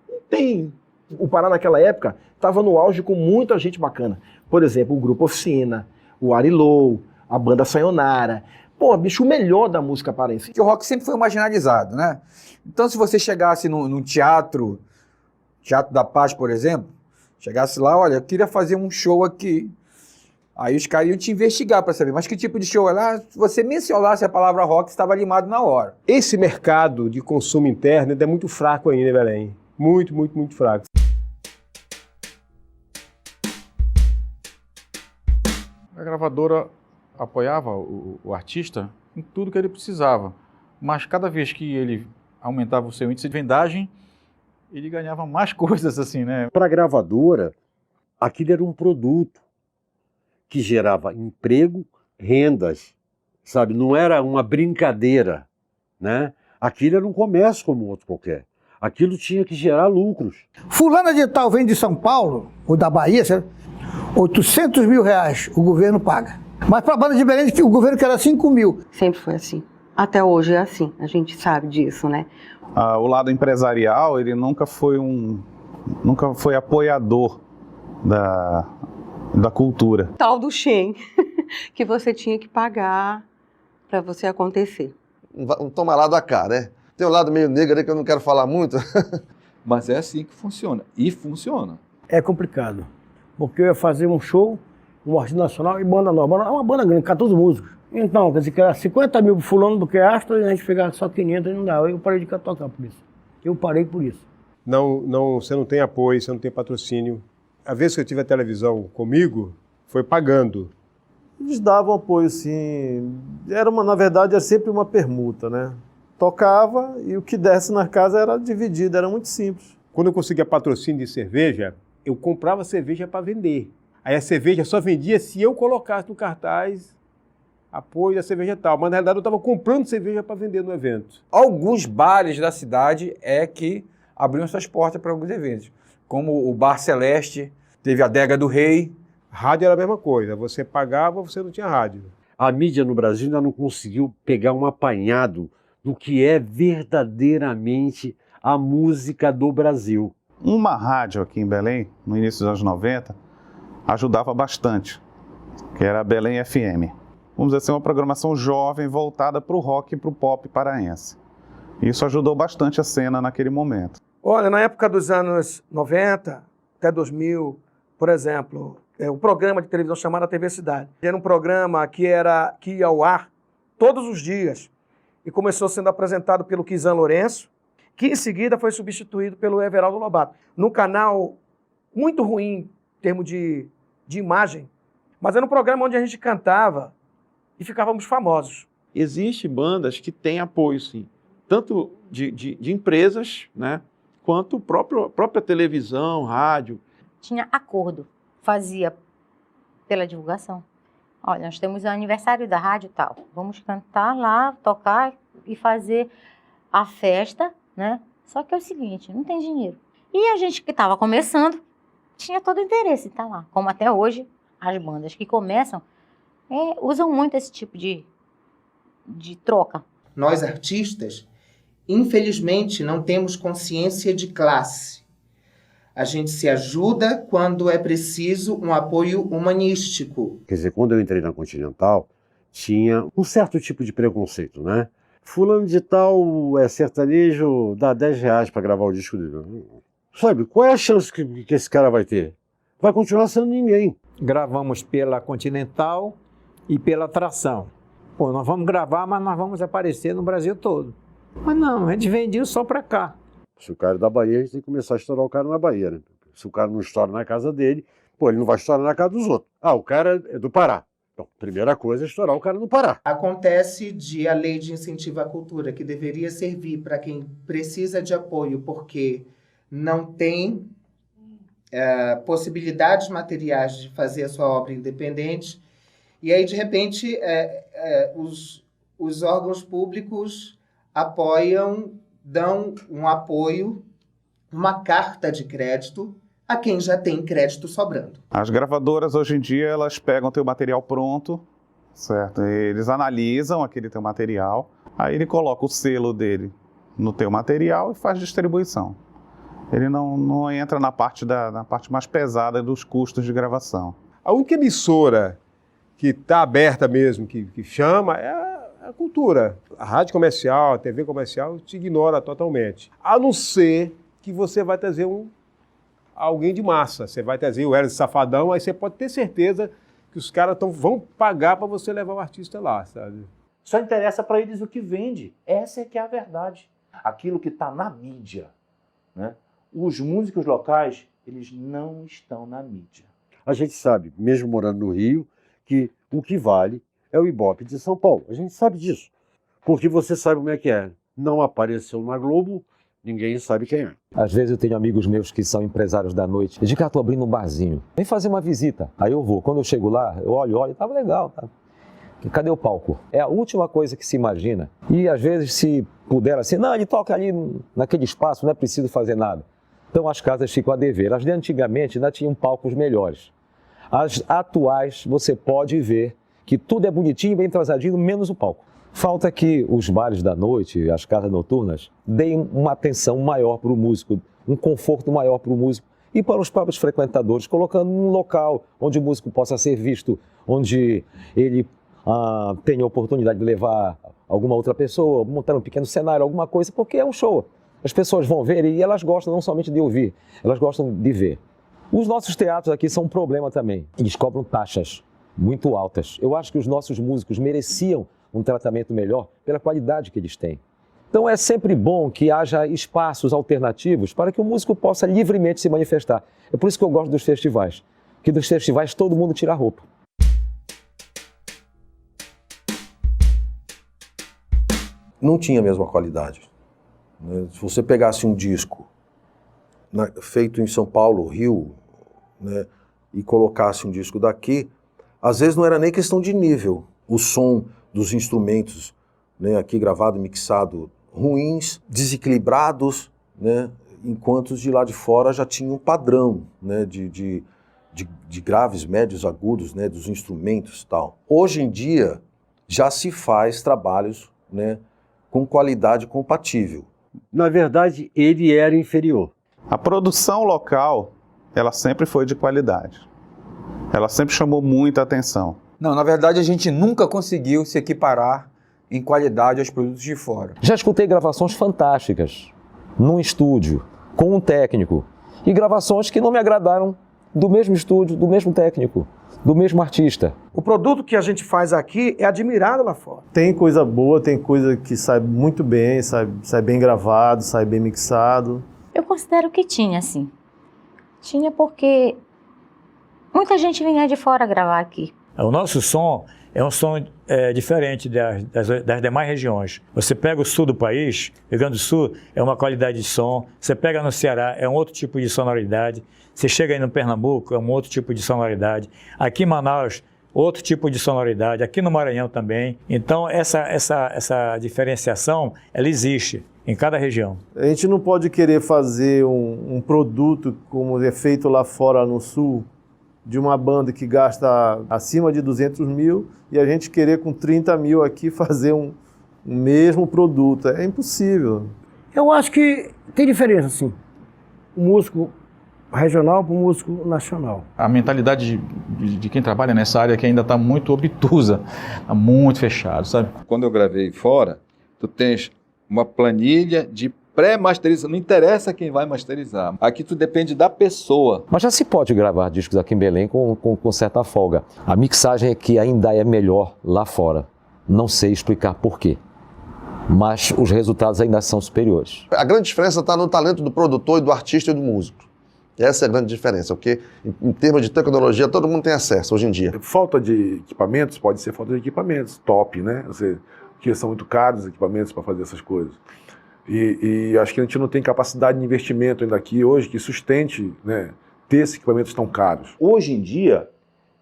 não tem. O Pará naquela época estava no auge com muita gente bacana. Por exemplo, o Grupo Oficina, o Arilou, a banda Sayonara. Pô, bicho, o melhor da música paraense. O rock sempre foi marginalizado, né? Então, se você chegasse num teatro da Paz, por exemplo, chegasse lá, olha, eu queria fazer um show aqui. Aí os caras iam te investigar para saber, mas que tipo de show é lá? Se você mencionasse a palavra rock, estava limado na hora. Esse mercado de consumo interno é muito fraco ainda em Belém. Muito, muito, muito fraco. A gravadora apoiava o artista em tudo que ele precisava, mas cada vez que ele aumentava o seu índice de vendagem, ele ganhava mais coisas assim, né? Para a gravadora, aquilo era um produto que gerava emprego, rendas, sabe? Não era uma brincadeira, né? Aquilo era um comércio como outro qualquer. Aquilo tinha que gerar lucros. Fulana de tal vem de São Paulo, ou da Bahia, sabe? 800 mil reais o governo paga. Mas para a banda de Belém, o governo quer 5 mil. Sempre foi assim. Até hoje é assim, a gente sabe disso, né? O lado empresarial, ele nunca foi apoiador da cultura. Tal do Shen, que você tinha que pagar para você acontecer. Um toma lá da cá, né? Tem um lado meio negro aí que eu não quero falar muito. Mas é assim que funciona. E funciona. É complicado. Porque eu ia fazer um show, um artista nacional e banda nova. É uma banda grande, 14 músicos. Então, quer dizer, que era 50 mil pro fulano do que Astor e a gente pegava só 500 e não dava. Eu parei de tocar por isso. Eu parei por isso. Você não tem apoio, você não tem patrocínio. A vez que eu tive a televisão comigo, foi pagando. Eles davam apoio, sim. Na verdade, era sempre uma permuta, né? Tocava e o que desse na casa era dividido, era muito simples. Quando eu conseguia patrocínio de cerveja, eu comprava cerveja para vender. Aí a cerveja só vendia se eu colocasse no cartaz apoio da cerveja tal. Mas na realidade eu estava comprando cerveja para vender no evento. Alguns bares da cidade que abriam suas portas para alguns eventos. Como o Bar Celeste, teve a Adega do Rei. Rádio era a mesma coisa, você pagava, você não tinha rádio. A mídia no Brasil ainda não conseguiu pegar um apanhado do que é verdadeiramente a música do Brasil. Uma rádio aqui em Belém, no início dos anos 90, ajudava bastante, que era a Belém FM. Vamos dizer assim, uma programação jovem voltada para o rock e para o pop paraense. Isso ajudou bastante a cena naquele momento. Olha, na época dos anos 90 até 2000, por exemplo, um programa de televisão chamado TV Cidade. Era um programa que ia ao ar todos os dias e começou sendo apresentado pelo Kizan Lourenço, que em seguida foi substituído pelo Everaldo Lobato. Num canal muito ruim em termos de imagem, mas era um programa onde a gente cantava e ficávamos famosos. Existem bandas que têm apoio, sim, tanto de empresas, né, quanto própria televisão, rádio. Tinha acordo, fazia pela divulgação. Olha, nós temos o aniversário da rádio e tal, vamos cantar lá, tocar e fazer a festa, né? Só que é o seguinte, não tem dinheiro. E a gente que estava começando tinha todo o interesse em estar lá, como até hoje as bandas que começam usam muito esse tipo de troca. Nós artistas, infelizmente, não temos consciência de classe. A gente se ajuda quando é preciso um apoio humanístico. Quer dizer, quando eu entrei na Continental, tinha um certo tipo de preconceito, né? Fulano de tal é sertanejo, dá 10 reais para gravar o disco dele. Sabe, qual é a chance que esse cara vai ter? Vai continuar sendo ninguém. Gravamos pela Continental e pela Tração. Pô, nós vamos gravar, mas nós vamos aparecer no Brasil todo. Mas não, a gente vendia só para cá. Se o cara é da Bahia, a gente tem que começar a estourar o cara na Bahia, né? Se o cara não estoura na casa dele, ele não vai estourar na casa dos outros. O cara é do Pará. Então, primeira coisa é estourar o cara no Pará. Acontece a lei de incentivo à cultura, que deveria servir para quem precisa de apoio, porque não tem possibilidades materiais de fazer a sua obra independente. E aí, de repente, os órgãos públicos apoiam, dão um apoio, uma carta de crédito a quem já tem crédito sobrando. As gravadoras, hoje em dia, elas pegam teu material pronto, certo? Eles analisam aquele teu material, aí ele coloca o selo dele no teu material e faz distribuição. Ele não entra na parte mais pesada dos custos de gravação. A única emissora que está aberta mesmo, que chama, é a cultura. A rádio comercial, a TV comercial te ignora totalmente. A não ser que você vai trazer alguém de massa. Você vai trazer o Hélio Safadão, aí você pode ter certeza que os caras vão pagar para você levar o artista lá, sabe? Só interessa para eles o que vende. Essa é que é a verdade. Aquilo que está na mídia, né? Os músicos locais, eles não estão na mídia. A gente sabe, mesmo morando no Rio, que o que vale é o Ibope de São Paulo. A gente sabe disso. Porque você sabe como é que é. Não apareceu na Globo, ninguém sabe quem é. Às vezes eu tenho amigos meus que são empresários da noite. Eu digo, cara, tô abrindo um barzinho. Vem fazer uma visita. Aí eu vou. Quando eu chego lá, eu olho, tava legal, tá? Cadê o palco? É a última coisa que se imagina. E às vezes se puder assim, não, ele toca ali naquele espaço, não é preciso fazer nada. Então as casas ficam a dever. As de antigamente ainda tinham palcos melhores. As atuais, você pode ver que tudo é bonitinho, bem trasadinho, menos o palco. Falta que os bares da noite, as casas noturnas, deem uma atenção maior para o músico, um conforto maior para o músico e para os próprios frequentadores, colocando um local onde o músico possa ser visto, onde ele tenha a oportunidade de levar alguma outra pessoa, montar um pequeno cenário, alguma coisa, porque é um show. As pessoas vão ver e elas gostam não somente de ouvir, elas gostam de ver. Os nossos teatros aqui são um problema também. Eles cobram taxas muito altas. Eu acho que os nossos músicos mereciam um tratamento melhor pela qualidade que eles têm. Então é sempre bom que haja espaços alternativos para que o músico possa livremente se manifestar. É por isso que eu gosto dos festivais, porque dos festivais todo mundo tira a roupa. Não tinha a mesma qualidade. Se você pegasse um disco feito em São Paulo, Rio, né, e colocasse um disco daqui, às vezes não era nem questão de nível. O som dos instrumentos, né, aqui gravado e mixado, ruins, desequilibrados, né, enquanto os de lá de fora já tinham um padrão, né, de graves, médios, agudos, né, dos instrumentos e tal. Hoje em dia já se faz trabalhos, né, com qualidade compatível. Na verdade, ele era inferior. A produção local, ela sempre foi de qualidade. Ela sempre chamou muita atenção. Não, na verdade a gente nunca conseguiu se equiparar em qualidade aos produtos de fora. Já escutei gravações fantásticas, num estúdio, com um técnico, e gravações que não me agradaram do mesmo estúdio, do mesmo técnico, do mesmo artista. O produto que a gente faz aqui é admirado lá fora. Tem coisa boa, tem coisa que sai muito bem, sai bem gravado, sai bem mixado. Eu considero que tinha, sim. Tinha porque muita gente vinha de fora gravar aqui. O nosso som é um som diferente das demais regiões. Você pega o sul do país, Rio Grande do Sul é uma qualidade de som. Você pega no Ceará, é um outro tipo de sonoridade. Você chega aí no Pernambuco, é um outro tipo de sonoridade. Aqui em Manaus, outro tipo de sonoridade. Aqui no Maranhão também. Então, essa diferenciação, ela existe em cada região. A gente não pode querer fazer um produto como é feito lá fora no sul, de uma banda que gasta acima de 200 mil e a gente querer com 30 mil aqui fazer um mesmo produto. É impossível. Eu acho que tem diferença, sim. O músico regional para o músico nacional. A mentalidade de quem trabalha nessa área que ainda está muito obtusa, está muito fechado, sabe? Quando eu gravei fora, tu tens uma planilha de pré-masterização, não interessa quem vai masterizar. Aqui tu depende da pessoa. Mas já se pode gravar discos aqui em Belém com certa folga. A mixagem aqui ainda é melhor lá fora. Não sei explicar por quê, mas os resultados ainda são superiores. A grande diferença está no talento do produtor e do artista e do músico. Essa é a grande diferença, porque em termos de tecnologia todo mundo tem acesso hoje em dia. Falta de equipamentos pode ser falta de equipamentos top, né? Porque são muito caros os equipamentos para fazer essas coisas. E acho que a gente não tem capacidade de investimento ainda aqui hoje que sustente, né, ter esses equipamentos tão caros. Hoje em dia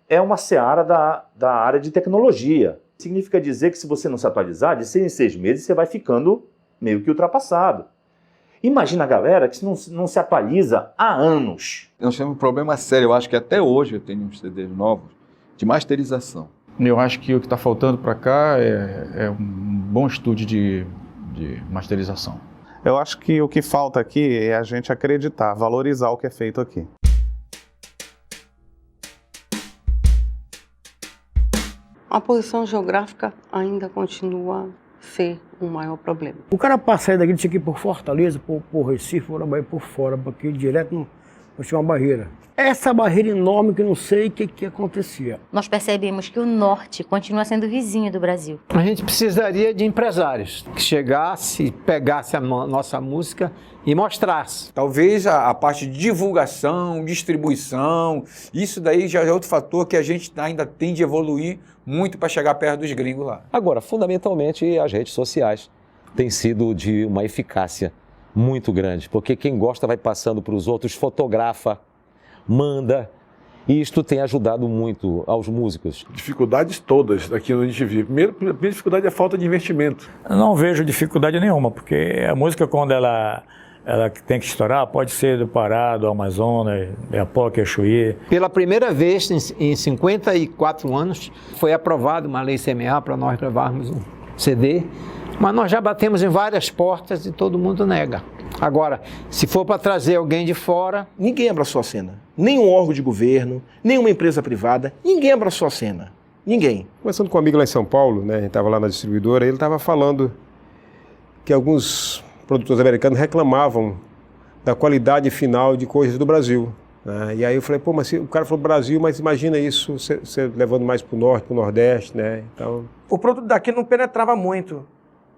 é uma seara da área de tecnologia. Significa dizer que se você não se atualizar, de 6 em 6 meses você vai ficando meio que ultrapassado. Imagina a galera que não se atualiza há anos. Nós temos um problema sério, eu acho que até hoje eu tenho uns CDs novos de masterização. Eu acho que o que está faltando para cá é um bom estúdio de masterização. Eu acho que o que falta aqui é a gente acreditar, valorizar o que é feito aqui. A posição geográfica ainda continua a ser um maior problema. O cara para sair daqui tinha que ir por Fortaleza, por Recife, por Bahia, por fora, porque direto Nós tínhamos uma barreira. Essa barreira enorme que eu não sei o que acontecia. Nós percebemos que o norte continua sendo vizinho do Brasil. A gente precisaria de empresários que chegasse, pegasse a nossa música e mostrasse. Talvez a parte de divulgação, distribuição, isso daí já é outro fator que a gente ainda tem de evoluir muito para chegar perto dos gringos lá. Agora, fundamentalmente, as redes sociais têm sido de uma eficácia muito grande, porque quem gosta vai passando para os outros, fotografa, manda, e isto tem ajudado muito aos músicos. Dificuldades todas aqui onde a gente vive. A primeira dificuldade é a falta de investimento. Eu não vejo dificuldade nenhuma, porque a música, quando ela tem que estourar, pode ser do Pará, do Amazonas, da Apoca, Chuí. Pela primeira vez em 54 anos, foi aprovada uma lei CMA para nós levarmos um CD, mas nós já batemos em várias portas e todo mundo nega. Agora, se for para trazer alguém de fora... Ninguém abraçou a cena. Nenhum órgão de governo, nenhuma empresa privada, ninguém abraçou a cena. Ninguém. Conversando com um amigo lá em São Paulo, né, a gente estava lá na distribuidora, ele estava falando que alguns produtores americanos reclamavam da qualidade final de coisas do Brasil. Né? E aí eu falei, pô, mas o cara falou Brasil, mas imagina isso, você levando mais para o norte, para o nordeste, né? Então... O produto daqui não penetrava muito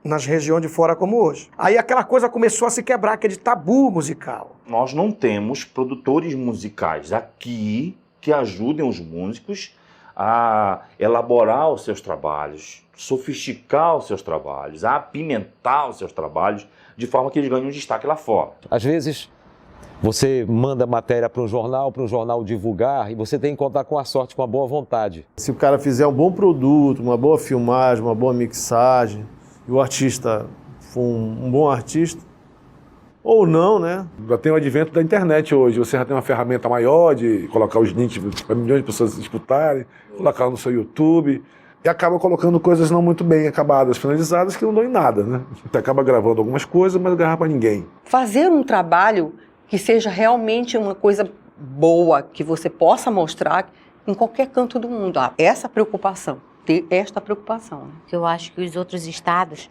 nas regiões de fora como hoje. Aí aquela coisa começou a se quebrar, aquele tabu musical. Nós não temos produtores musicais aqui que ajudem os músicos a elaborar os seus trabalhos, sofisticar os seus trabalhos, a apimentar os seus trabalhos, de forma que eles ganhem um destaque lá fora. Às vezes, você manda matéria para um jornal divulgar, e você tem que contar com a sorte, com a boa vontade. Se o cara fizer um bom produto, uma boa filmagem, uma boa mixagem, e o artista for um bom artista, ou não, né? Já tem o advento da internet hoje, você já tem uma ferramenta maior de colocar os links para milhões de pessoas escutarem, colocar no seu YouTube, e acaba colocando coisas não muito bem acabadas, finalizadas, que não dão em nada, né? Você acaba gravando algumas coisas, mas não grava para ninguém. Fazer um trabalho que seja realmente uma coisa boa, que você possa mostrar em qualquer canto do mundo. Essa preocupação, ter esta preocupação. Eu acho que os outros estados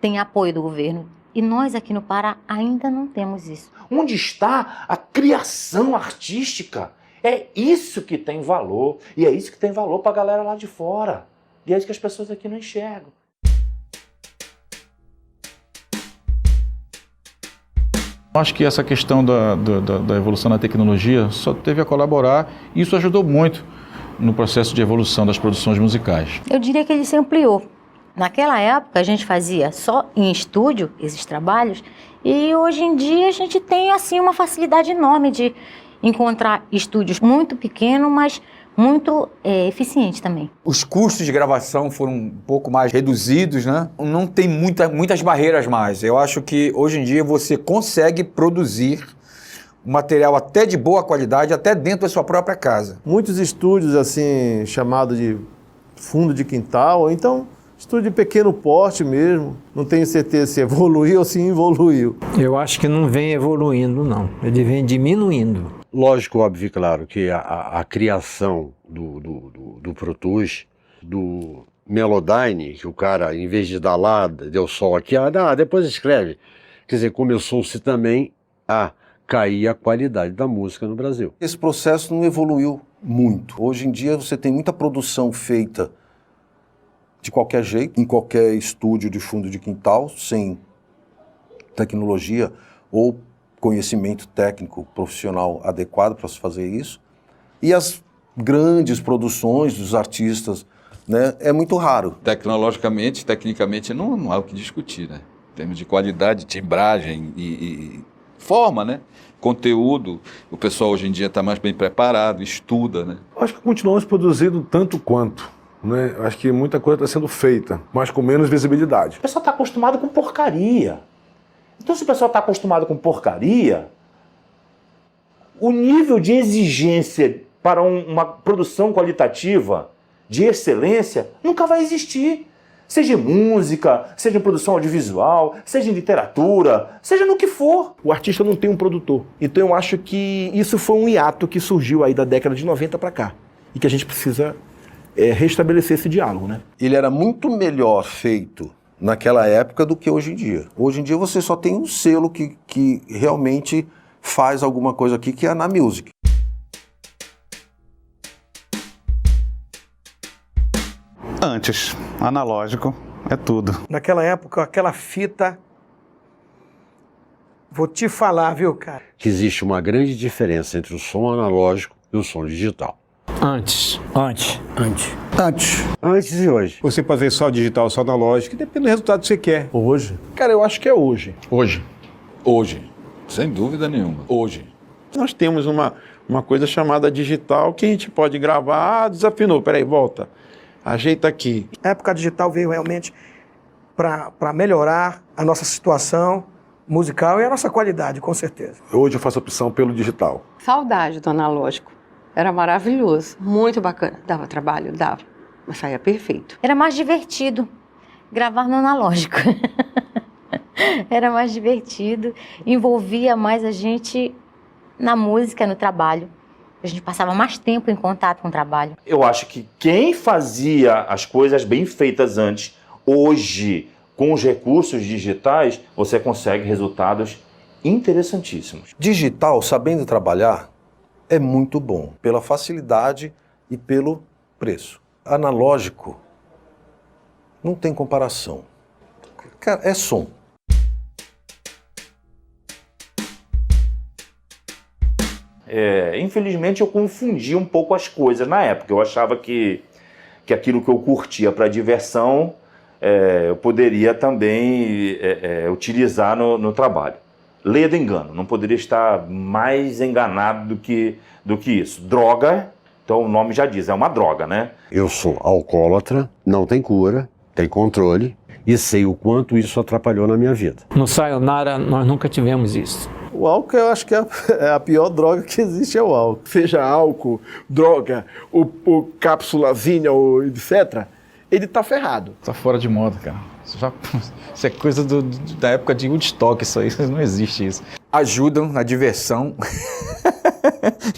têm apoio do governo e nós aqui no Pará ainda não temos isso. Onde está a criação artística? É isso que tem valor. E é isso que tem valor para a galera lá de fora. E é isso que as pessoas aqui não enxergam. Acho que essa questão da evolução da tecnologia só teve a colaborar e isso ajudou muito no processo de evolução das produções musicais. Eu diria que ele se ampliou. Naquela época a gente fazia só em estúdio esses trabalhos e hoje em dia a gente tem assim uma facilidade enorme de encontrar estúdios muito pequenos, mas muito eficientes também. Os custos de gravação foram um pouco mais reduzidos, né? Não tem muitas barreiras mais. Eu acho que hoje em dia você consegue produzir um material até de boa qualidade, até dentro da sua própria casa. Muitos estúdios, assim, chamado de fundo de quintal, ou então estúdio de pequeno porte mesmo. Não tenho certeza se evoluiu ou se involuiu. Eu acho que não vem evoluindo, não. Ele vem diminuindo. Lógico, óbvio, claro, que a criação do Pro Tools, do Melodyne, que o cara, em vez de dar lá, deu sol aqui, depois escreve. Quer dizer, começou-se também a cair a qualidade da música no Brasil. Esse processo não evoluiu muito. Hoje em dia você tem muita produção feita de qualquer jeito, em qualquer estúdio de fundo de quintal, sem tecnologia ou conhecimento técnico profissional adequado para se fazer isso. E as grandes produções dos artistas, né, é muito raro. Tecnologicamente, tecnicamente, não há o que discutir, né? Em termos de qualidade, timbragem e forma, né? Conteúdo, o pessoal hoje em dia está mais bem preparado, estuda, né? Acho que continuamos produzindo tanto quanto, né? Acho que muita coisa está sendo feita, mas com menos visibilidade. O pessoal está acostumado com porcaria. Então, se o pessoal está acostumado com porcaria, o nível de exigência para uma produção qualitativa de excelência nunca vai existir. Seja em música, seja em produção audiovisual, seja em literatura, seja no que for. O artista não tem um produtor. Então eu acho que isso foi um hiato que surgiu aí da década de 90 para cá. E que a gente precisa restabelecer esse diálogo, né? Ele era muito melhor feito naquela época do que hoje em dia. Hoje em dia você só tem um selo que realmente faz alguma coisa aqui que é na music. Antes, analógico é tudo. Naquela época, aquela fita, vou te falar, viu, cara? Que existe uma grande diferença entre o som analógico e o som digital. Antes. Antes e hoje. Você fazer só digital, só analógico, depende do resultado que você quer. Hoje? Cara, eu acho que é hoje. Hoje. Sem dúvida nenhuma. Hoje. Nós temos uma coisa chamada digital que a gente pode gravar, desafinou, peraí, volta, ajeita aqui. A época digital veio realmente para melhorar a nossa situação musical e a nossa qualidade, com certeza. Hoje eu faço opção pelo digital. Saudade do analógico. Era maravilhoso, muito bacana. Dava trabalho? Dava, mas saía perfeito. Era mais divertido gravar no analógico. Era mais divertido, envolvia mais a gente na música, no trabalho. A gente passava mais tempo em contato com o trabalho. Eu acho que quem fazia as coisas bem feitas antes, hoje, com os recursos digitais, você consegue resultados interessantíssimos. Digital, sabendo trabalhar, é muito bom, pela facilidade e pelo preço. Analógico, não tem comparação. Cara, é som. Infelizmente eu confundi um pouco as coisas na época. Eu achava que aquilo que eu curtia para diversão eu poderia também utilizar no trabalho. Leia do engano, não poderia estar mais enganado do que isso. Droga, então o nome já diz, é uma droga, né? Eu sou alcoólatra, não tem cura, tem controle e sei o quanto isso atrapalhou na minha vida. No Sayonara nós nunca tivemos isso. O álcool eu acho que é a pior droga que existe, é o álcool. Seja álcool, droga, o cápsulazinha, ou etc., ele tá ferrado. Tá fora de moda, cara. Isso é coisa da época de Woodstock, isso aí, não existe isso. Ajudam na diversão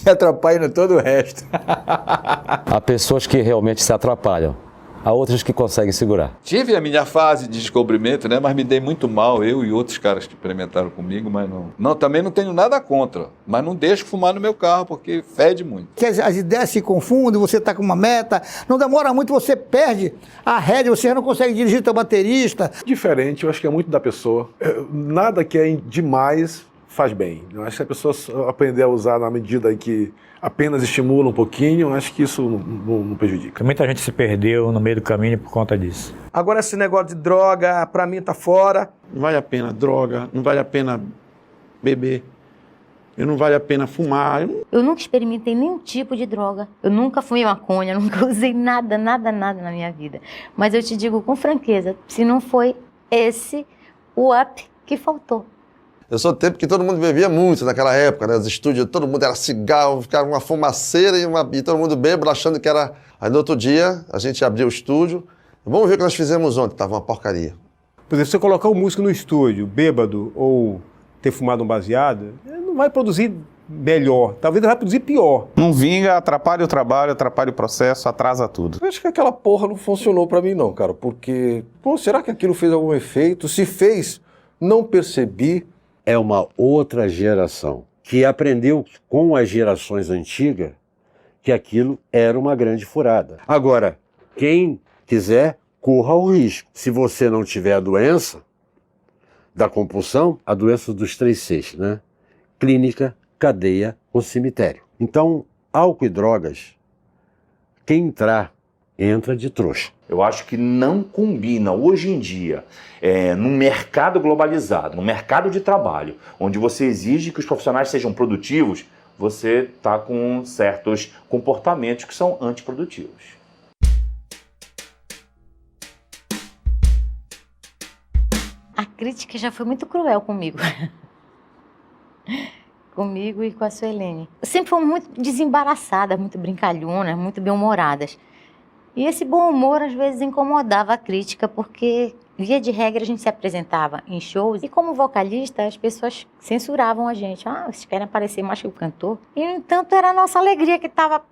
e atrapalham todo o resto. Há pessoas que realmente se atrapalham, há outras que conseguem segurar. Tive a minha fase de descobrimento, né? Mas me dei muito mal, eu e outros caras que experimentaram comigo, mas não. Também não tenho nada contra, mas não deixo fumar no meu carro, porque fede muito. Que as ideias se confundem, você está com uma meta, não demora muito, você perde a rédea, você já não consegue dirigir teu baterista. Diferente, eu acho que é muito da pessoa. Nada que é demais faz bem. Eu acho que se a pessoa aprender a usar na medida em que apenas estimula um pouquinho, eu acho que isso não prejudica. Muita gente se perdeu no meio do caminho por conta disso. Agora esse negócio de droga, pra mim tá fora. Não vale a pena droga, não vale a pena beber, não vale a pena fumar. Eu nunca experimentei nenhum tipo de droga. Eu nunca fumei maconha, nunca usei nada na minha vida. Mas eu te digo com franqueza, se não foi esse o up que faltou. Eu sou do tempo que todo mundo bebia muito naquela época, né? Os estúdios, todo mundo era cigarro, ficava uma fumaceira e todo mundo bêbado achando que era... Aí no outro dia, a gente abriu o estúdio. Vamos ver o que nós fizemos ontem, tava uma porcaria. Por exemplo, se você colocar o músico no estúdio, bêbado, ou ter fumado um baseado, ele não vai produzir melhor, talvez ele vai produzir pior. Não vinga, atrapalha o trabalho, atrapalha o processo, atrasa tudo. Eu acho que aquela porra não funcionou pra mim não, cara, porque, será que aquilo fez algum efeito? Se fez, não percebi. É uma outra geração que aprendeu com as gerações antigas que aquilo era uma grande furada. Agora, quem quiser, corra o risco. Se você não tiver a doença da compulsão, a doença dos 3 Cs, né? Clínica, cadeia ou cemitério. Então, álcool e drogas, quem entrar, entra de trouxa. Eu acho que não combina hoje em dia, num mercado globalizado, num mercado de trabalho, onde você exige que os profissionais sejam produtivos, você está com certos comportamentos que são antiprodutivos. A crítica já foi muito cruel comigo. Comigo e com a Suelene. Sempre fomos muito desembaraçadas, muito brincalhonas, muito bem-humoradas. E esse bom humor às vezes incomodava a crítica, porque via de regra a gente se apresentava em shows e como vocalista as pessoas censuravam a gente. Vocês querem aparecer mais que o cantor? E no entanto era a nossa alegria que estava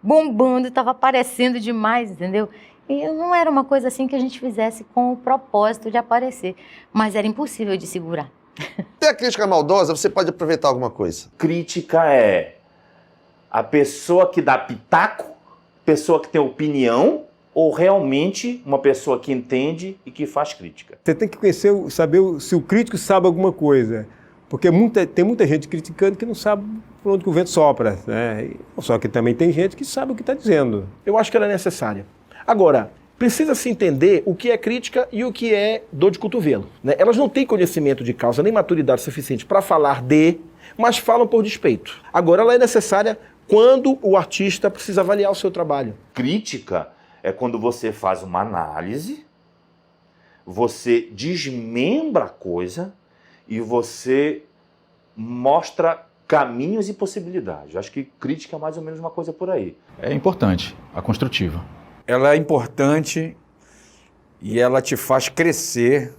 bombando, estava aparecendo demais, entendeu? E não era uma coisa assim que a gente fizesse com o propósito de aparecer, mas era impossível de segurar. Tem a crítica maldosa, você pode aproveitar alguma coisa. Crítica é a pessoa que dá pitaco, pessoa que tem opinião, ou realmente uma pessoa que entende e que faz crítica? Você tem que conhecer, saber se o crítico sabe alguma coisa. Porque tem muita gente criticando que não sabe por onde que o vento sopra, né? Só que também tem gente que sabe o que está dizendo. Eu acho que ela é necessária. Agora, precisa-se entender o que é crítica e o que é dor de cotovelo, né? Elas não têm conhecimento de causa nem maturidade suficiente para falar mas falam por despeito. Agora, ela é necessária quando o artista precisa avaliar o seu trabalho. Crítica é quando você faz uma análise, você desmembra a coisa e você mostra caminhos e possibilidades. Acho que crítica é mais ou menos uma coisa por aí. É importante, a construtiva. Ela é importante e ela te faz crescer.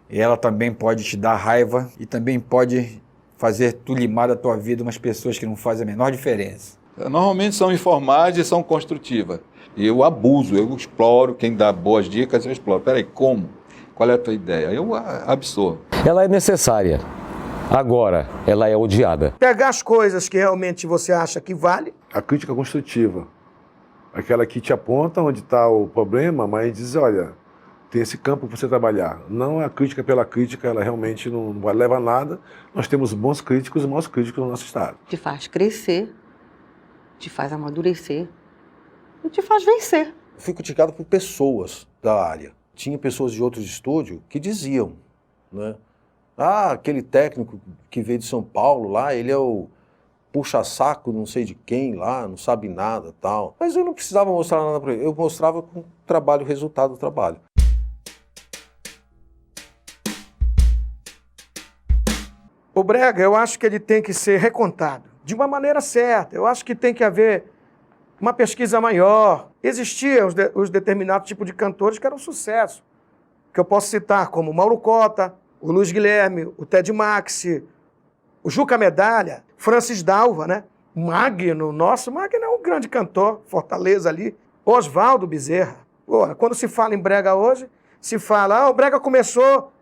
E ela também pode te dar raiva e também pode fazer tu limar da tua vida umas pessoas que não fazem a menor diferença. Normalmente são informais e são construtivas. Eu abuso, eu exploro, quem dá boas dicas eu exploro. Peraí, como? Qual é a tua ideia? Eu absorvo. Ela é necessária. Agora, ela é odiada. Pegar as coisas que realmente você acha que vale. A crítica construtiva. Aquela que te aponta onde está o problema, mas diz, olha, tem esse campo para você trabalhar. Não é a crítica pela crítica, ela realmente não leva a nada. Nós temos bons críticos e maus críticos no nosso estado. Te faz crescer, te faz amadurecer e te faz vencer. Eu fui criticado por pessoas da área. Tinha pessoas de outros estúdios que diziam, né? Ah, aquele técnico que veio de São Paulo lá, ele é o puxa-saco não sei de quem lá, não sabe nada tal. Mas eu não precisava mostrar nada para ele, eu mostrava com o trabalho, o resultado do trabalho. O brega, eu acho que ele tem que ser recontado de uma maneira certa. Eu acho que tem que haver uma pesquisa maior. Existiam os determinados tipos de cantores que eram sucesso, que eu posso citar como Mauro Cota, o Luiz Guilherme, o Ted Maxi, o Juca Medalha, Francis Dalva, né? Magno, nosso Magno é um grande cantor, Fortaleza ali. Oswaldo Bezerra. Ora, quando se fala em brega hoje, se fala, o brega começou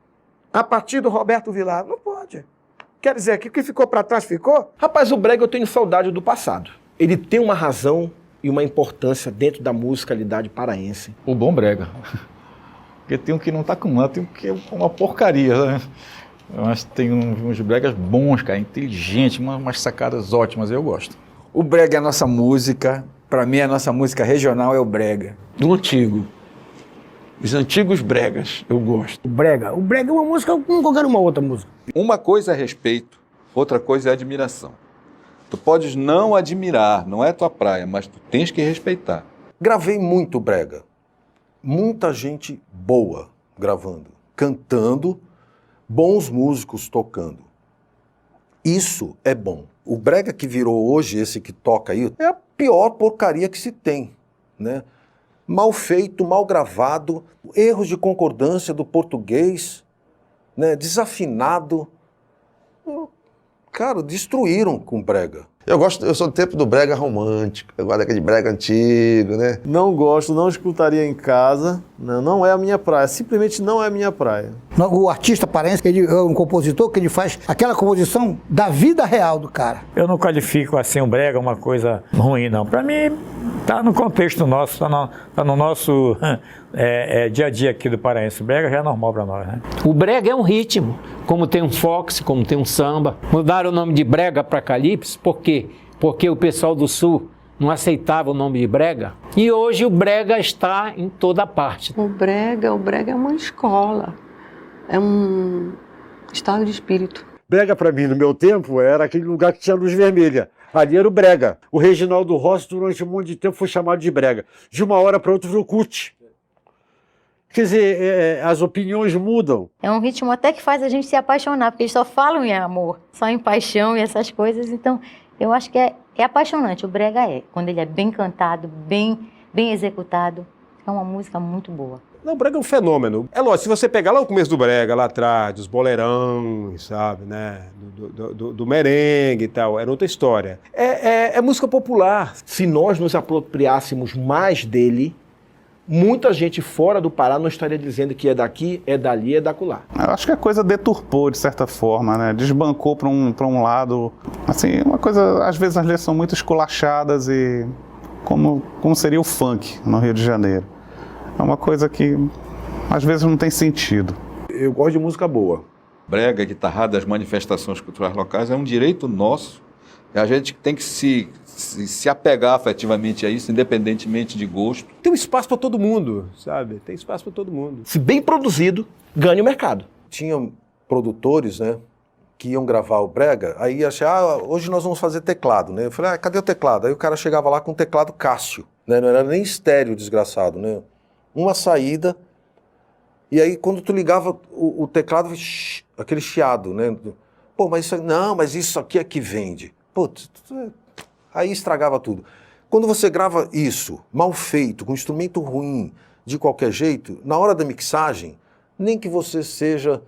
a partir do Roberto Vilar. Não pode. Quer dizer que o que ficou para trás ficou? Rapaz, o brega eu tenho saudade do passado. Ele tem uma razão e uma importância dentro da musicalidade paraense. O bom brega. Porque tem um que não tá com nada, tem um que é uma porcaria, né? Mas tem uns bregas bons, cara, inteligentes, umas sacadas ótimas, eu gosto. O brega é a nossa música. Para mim, a nossa música regional é o brega. Do antigo. Os antigos bregas, eu gosto. O brega é uma música como qualquer uma outra música. Uma coisa é respeito, outra coisa é admiração. Tu podes não admirar, não é tua praia, mas tu tens que respeitar. Gravei muito brega. Muita gente boa gravando, cantando, bons músicos tocando. Isso é bom. O brega que virou hoje, esse que toca aí, é a pior porcaria que se tem, né? Mal feito, mal gravado, erros de concordância do português, né? Desafinado. Cara, destruíram com brega. Eu sou do tempo do brega romântico, eu gosto daquele brega antigo, né? Não gosto, não escutaria em casa, não é a minha praia, simplesmente não é a minha praia. O artista paraense, que ele é um compositor, que ele faz aquela composição da vida real do cara. Eu não qualifico assim o brega uma coisa ruim, não. Para mim, tá no contexto nosso, tá no nosso dia a dia aqui do paraense. O brega já é normal para nós, né? O brega é um ritmo, como tem um fox, como tem um samba. Mudaram o nome de brega para calypso, por quê? Porque o pessoal do sul não aceitava o nome de brega. E hoje o brega está em toda parte. O brega é uma escola, é um estado de espírito. Brega para mim, no meu tempo, era aquele lugar que tinha luz vermelha. Ali era o brega. O Reginaldo Rossi, durante um monte de tempo, foi chamado de brega. De uma hora para outra, virou cult. Quer dizer, as opiniões mudam. É um ritmo até que faz a gente se apaixonar, porque eles só falam em amor, só em paixão e essas coisas. Então, eu acho que é apaixonante. O brega quando ele é bem cantado, bem executado, é uma música muito boa. Não, o brega é um fenômeno. É lógico, se você pegar lá o começo do brega, lá atrás, dos boleirões, sabe, né, do merengue e tal, era outra história. É música popular. Se nós nos apropriássemos mais dele, muita gente fora do Pará não estaria dizendo que é daqui, é dali, é daculá. Eu acho que a coisa deturpou, de certa forma, né? Desbancou para um lado. Assim, uma coisa, às vezes as letras são muito esculachadas e como seria o funk no Rio de Janeiro. É uma coisa que às vezes não tem sentido. Eu gosto de música boa. Brega, guitarrada, as manifestações culturais locais é um direito nosso. A gente tem que se apegar afetivamente a isso, independentemente de gosto. Tem um espaço para todo mundo, sabe? Tem espaço para todo mundo. Se bem produzido, ganha o mercado. Tinham produtores, né, que iam gravar o brega, aí achava, hoje nós vamos fazer teclado, né? Eu falei, cadê o teclado? Aí o cara chegava lá com um teclado Cássio, né? Não era nem estéreo, desgraçado, né? Uma saída, e aí quando tu ligava o teclado, aquele chiado, né? Pô, mas isso, não, mas isso aqui é que vende. Pô, aí estragava tudo. Quando você grava isso, mal feito, com instrumento ruim, de qualquer jeito, na hora da mixagem, nem que você seja,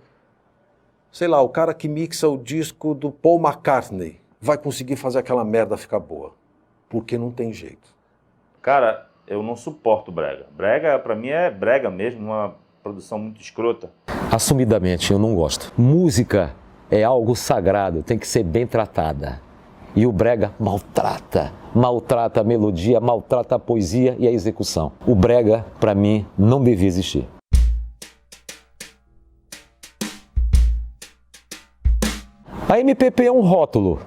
sei lá, o cara que mixa o disco do Paul McCartney, vai conseguir fazer aquela merda ficar boa. Porque não tem jeito. Cara, eu não suporto brega. Brega, pra mim, é brega mesmo, uma produção muito escrota. Assumidamente, eu não gosto. Música é algo sagrado, tem que ser bem tratada. E o brega maltrata a melodia, maltrata a poesia e a execução. O brega, para mim, não devia existir. A MPP é um rótulo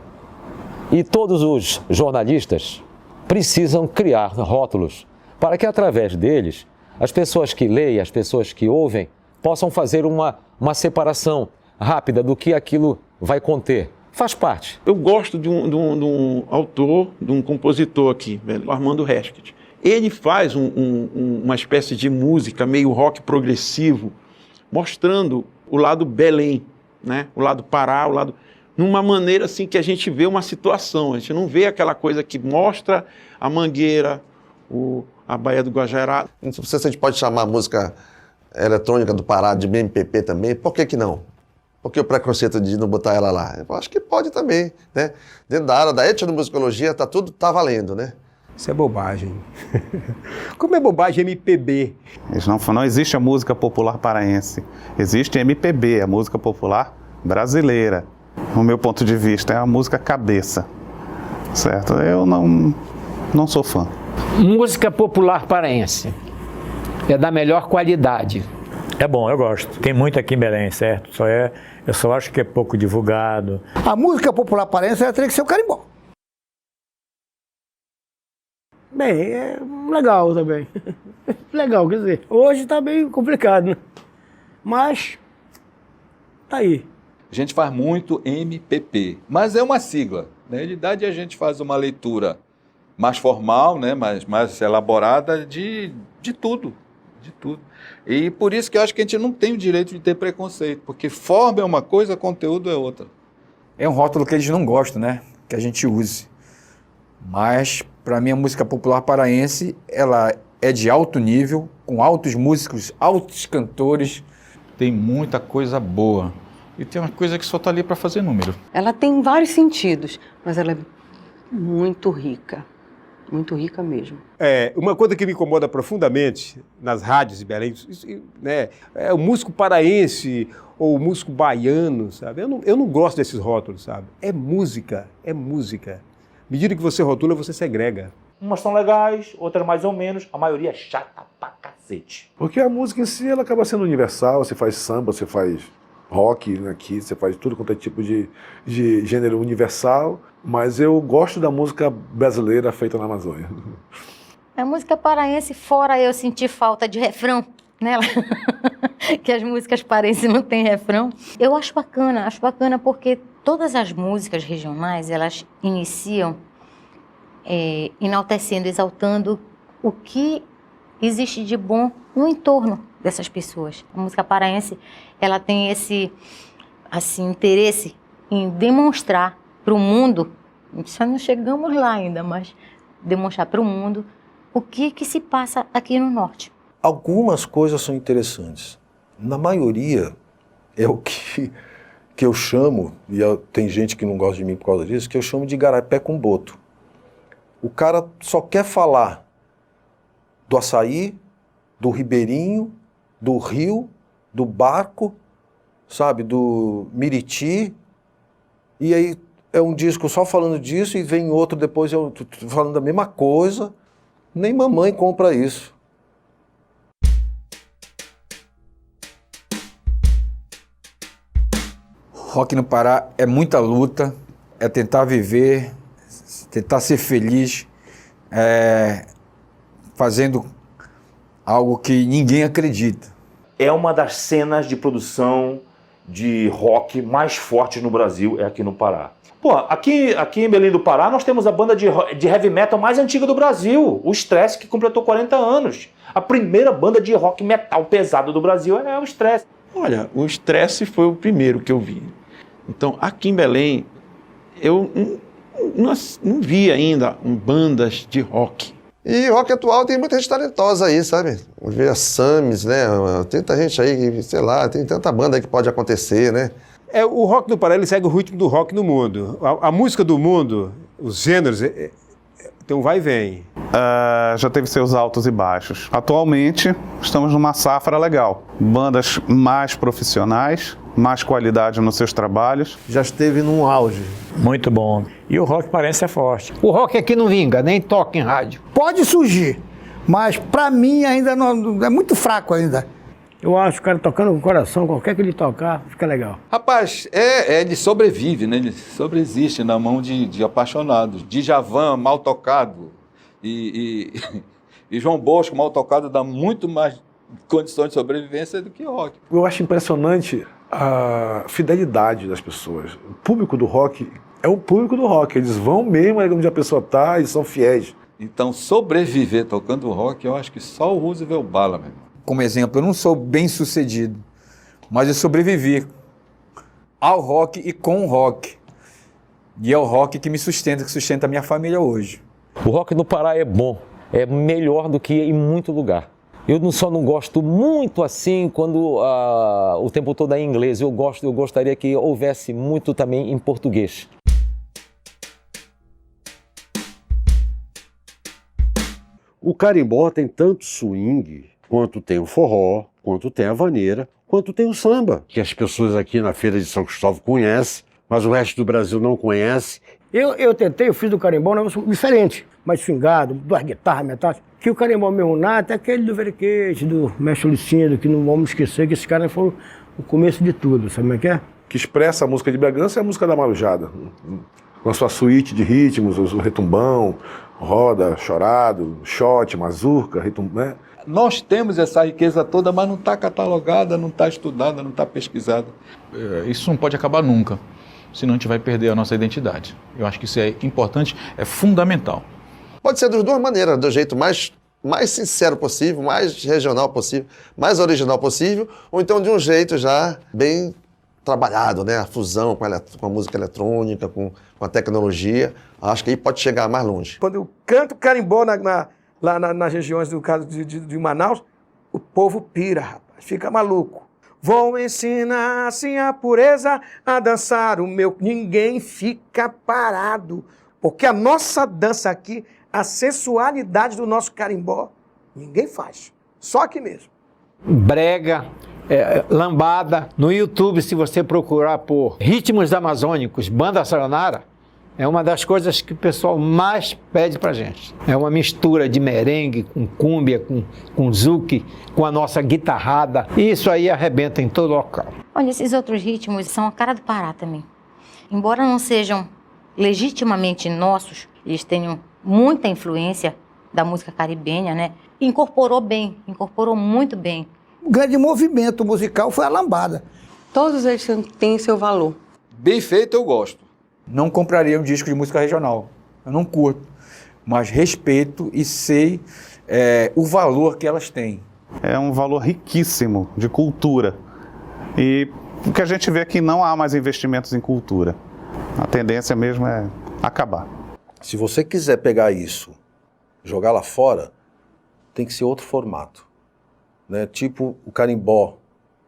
e todos os jornalistas precisam criar rótulos para que, através deles, as pessoas que leem, as pessoas que ouvem, possam fazer uma separação rápida do que aquilo vai conter. Faz parte. Eu gosto de um autor, de um compositor aqui, o Armando Rescat. Ele faz uma espécie de música meio rock progressivo, mostrando o lado Belém, né? O lado Pará, numa maneira assim que a gente vê uma situação. A gente não vê aquela coisa que mostra a Mangueira, a Baía do Guajará. Não sei se a gente pode chamar a música eletrônica do Pará de MPP também. Por que não? Por que o preconceito de não botar ela lá? Eu acho que pode também, né? Dentro da área da etnomusicologia tá valendo, né? Isso é bobagem. Como é bobagem MPB? Não existe a música popular paraense. Existe MPB, a música popular brasileira. No meu ponto de vista, é a música cabeça. Certo? Eu não sou fã. Música popular paraense. É da melhor qualidade. É bom, eu gosto. Tem muito aqui em Belém, certo? Eu só acho que é pouco divulgado. A música popular paraense ela teria que ser o carimbó. Bem, é legal também. Legal, quer dizer, hoje tá bem complicado, né? Mas, tá aí. A gente faz muito MPP, mas é uma sigla. Na realidade, a gente faz uma leitura mais formal, né? mais elaborada de tudo. De tudo. E por isso que eu acho que a gente não tem o direito de ter preconceito, porque forma é uma coisa, conteúdo é outra. É um rótulo que eles não gostam, né? Que a gente use. Mas, para mim, a música popular paraense, ela é de alto nível, com altos músicos, altos cantores. Tem muita coisa boa. E tem uma coisa que só está ali para fazer número. Ela tem vários sentidos, mas ela é muito rica. Muito rica mesmo. Uma coisa que me incomoda profundamente nas rádios de Belém, né, é o músico paraense ou o músico baiano, sabe? Eu não gosto desses rótulos, sabe? É música, é música. À medida que você rotula, você segrega. Umas são legais, outras mais ou menos, a maioria é chata pra cacete. Porque a música em si, ela acaba sendo universal, você faz samba, você faz rock aqui, você faz tudo quanto é tipo de gênero universal, mas eu gosto da música brasileira feita na Amazônia. A música paraense, fora eu sentir falta de refrão nela, que as músicas paraenses não têm refrão, eu acho bacana porque todas as músicas regionais, elas iniciam enaltecendo, exaltando o que existe de bom no entorno dessas pessoas. A música paraense, ela tem esse interesse em demonstrar para o mundo, só não chegamos lá ainda, mas demonstrar para o mundo o que se passa aqui no norte. Algumas coisas são interessantes. Na maioria, é o que eu chamo, e tem gente que não gosta de mim por causa disso, que eu chamo de garapé com boto. O cara só quer falar do açaí, do Ribeirinho, do Rio, do Barco, sabe, do Miriti, e aí é um disco só falando disso e vem outro depois eu falando da mesma coisa. Nem mamãe compra isso. Rock no Pará é muita luta, é tentar viver, tentar ser feliz, fazendo algo que ninguém acredita. É uma das cenas de produção de rock mais fortes no Brasil, é aqui no Pará. Pô, aqui em Belém do Pará nós temos a banda de heavy metal mais antiga do Brasil, o Stress, que completou 40 anos. A primeira banda de rock metal pesado do Brasil é o Stress. Olha, o Stress foi o primeiro que eu vi. Então, aqui em Belém, eu não vi ainda bandas de rock. E rock atual tem muita gente talentosa aí, sabe? Vê a Samis, né? Tanta gente aí, sei lá, tem tanta banda aí que pode acontecer, né? O rock do Pará, ele segue o ritmo do rock no mundo. A música do mundo, os gêneros, tem um vai e vem. Já teve seus altos e baixos. Atualmente, estamos numa safra legal. Bandas mais profissionais, mais qualidade nos seus trabalhos. Já esteve num auge. Muito bom. E o rock paraense é forte. O rock aqui não vinga, nem toca em rádio. Pode surgir, mas pra mim ainda não, é muito fraco ainda. Eu acho que o cara tocando com o coração, qualquer que ele tocar, fica legal. Rapaz, ele sobrevive, né? Ele sobreexiste na mão de apaixonados. Djavan, mal tocado, e João Bosco, mal tocado, dá muito mais condições de sobrevivência do que rock. Eu acho impressionante a fidelidade das pessoas. O público do rock é o público do rock. Eles vão mesmo onde a pessoa está e são fiéis. Então, sobreviver tocando rock, eu acho que só o Roosevelt bala, mesmo. Como exemplo, eu não sou bem sucedido, mas eu sobrevivi ao rock e com o rock. E é o rock que me sustenta, que sustenta a minha família hoje. O rock no Pará é bom, é melhor do que em muito lugar. Eu só não gosto muito assim quando o tempo todo é em inglês. Eu gostaria que houvesse muito também em português. O carimbó tem tanto swing, quanto tem o forró, quanto tem a vaneira, quanto tem o samba, que as pessoas aqui na Feira de São Cristóvão conhecem, mas o resto do Brasil não conhece. Eu fiz do carimbó um negócio diferente, mais swingado, duas guitarras, metais. Que o carimbó mesmo nato é aquele do Veriquete, do Mestre Lucindo, que não vamos esquecer que esses caras foram o começo de tudo, sabe como é que é? Que expressa a música de Bragança é a música da Marujada. Com a sua suíte de ritmos, o retumbão, roda, chorado, shot, mazurca, né? Nós temos essa riqueza toda, mas não está catalogada, não está estudada, não está pesquisada. Isso não pode acabar nunca, senão a gente vai perder a nossa identidade. Eu acho que isso é importante, é fundamental. Pode ser das duas maneiras, do jeito mais sincero possível, mais regional possível, mais original possível, ou então de um jeito já bem trabalhado, né? A fusão com a música eletrônica, com a tecnologia. Acho que aí pode chegar mais longe. Quando eu canto carimbó lá nas regiões do caso de Manaus, o povo pira, rapaz, fica maluco. Vou ensinar assim a pureza a dançar o meu... Ninguém fica parado, porque a nossa dança aqui, a sensualidade do nosso carimbó, ninguém faz, só aqui mesmo. Brega, lambada, no YouTube, se você procurar por ritmos amazônicos, banda sayonara, é uma das coisas que o pessoal mais pede pra gente. É uma mistura de merengue com cúmbia, com zouk, com a nossa guitarrada. E isso aí arrebenta em todo local. Olha, esses outros ritmos são a cara do Pará também. Embora não sejam legitimamente nossos, eles tenham muita influência da música caribenha, né? Incorporou muito bem. O grande movimento musical foi a lambada. Todos eles têm seu valor. Bem feito, eu gosto. Não compraria um disco de música regional. Eu não curto. Mas respeito e sei o valor que elas têm. É um valor riquíssimo de cultura. E o que a gente vê é que não há mais investimentos em cultura. A tendência mesmo é acabar. Se você quiser pegar isso, jogar lá fora, tem que ser outro formato. Né? Tipo o carimbó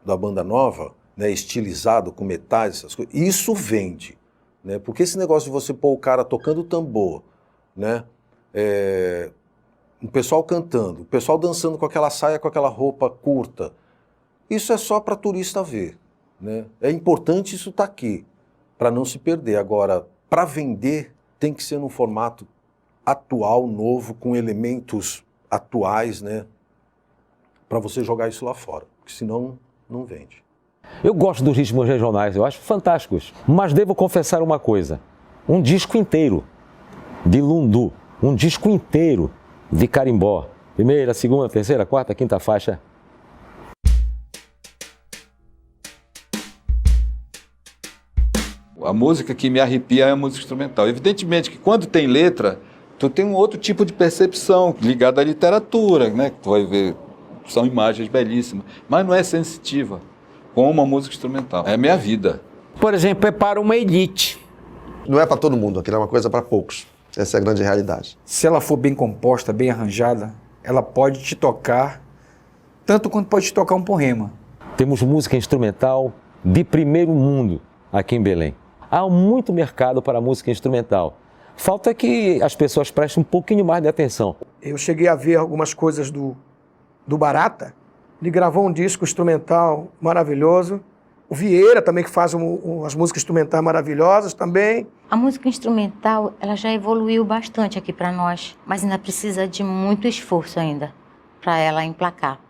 da banda nova, né? Estilizado com metais, essas coisas. Isso vende. Né? Porque esse negócio de você pôr o cara tocando tambor, né? o pessoal cantando, o pessoal dançando com aquela saia, com aquela roupa curta. Isso é só para turista ver, né? É importante isso estar aqui, para não se perder. Agora, para vender, tem que ser num formato atual, novo, com elementos atuais, né? Para você jogar isso lá fora, porque senão não vende. Eu gosto dos ritmos regionais, eu acho fantásticos. Mas devo confessar uma coisa, um disco inteiro de lundu, um disco inteiro de carimbó, primeira, segunda, terceira, quarta, quinta faixa. A música que me arrepia é a música instrumental. Evidentemente que quando tem letra, tu tem um outro tipo de percepção ligada à literatura, né? Tu vai ver, são imagens belíssimas, mas não é sensitiva como a música instrumental. É a minha vida. Por exemplo, é para uma elite. Não é para todo mundo, aquilo é uma coisa para poucos. Essa é a grande realidade. Se ela for bem composta, bem arranjada, ela pode te tocar tanto quanto pode te tocar um poema. Temos música instrumental de primeiro mundo aqui em Belém. Há muito mercado para a música instrumental. Falta que as pessoas prestem um pouquinho mais de atenção. Eu cheguei a ver algumas coisas do Barata. Ele gravou um disco instrumental maravilhoso. O Vieira também, que faz as músicas instrumentais maravilhosas também. A música instrumental, ela já evoluiu bastante aqui para nós, mas ainda precisa de muito esforço ainda para ela emplacar.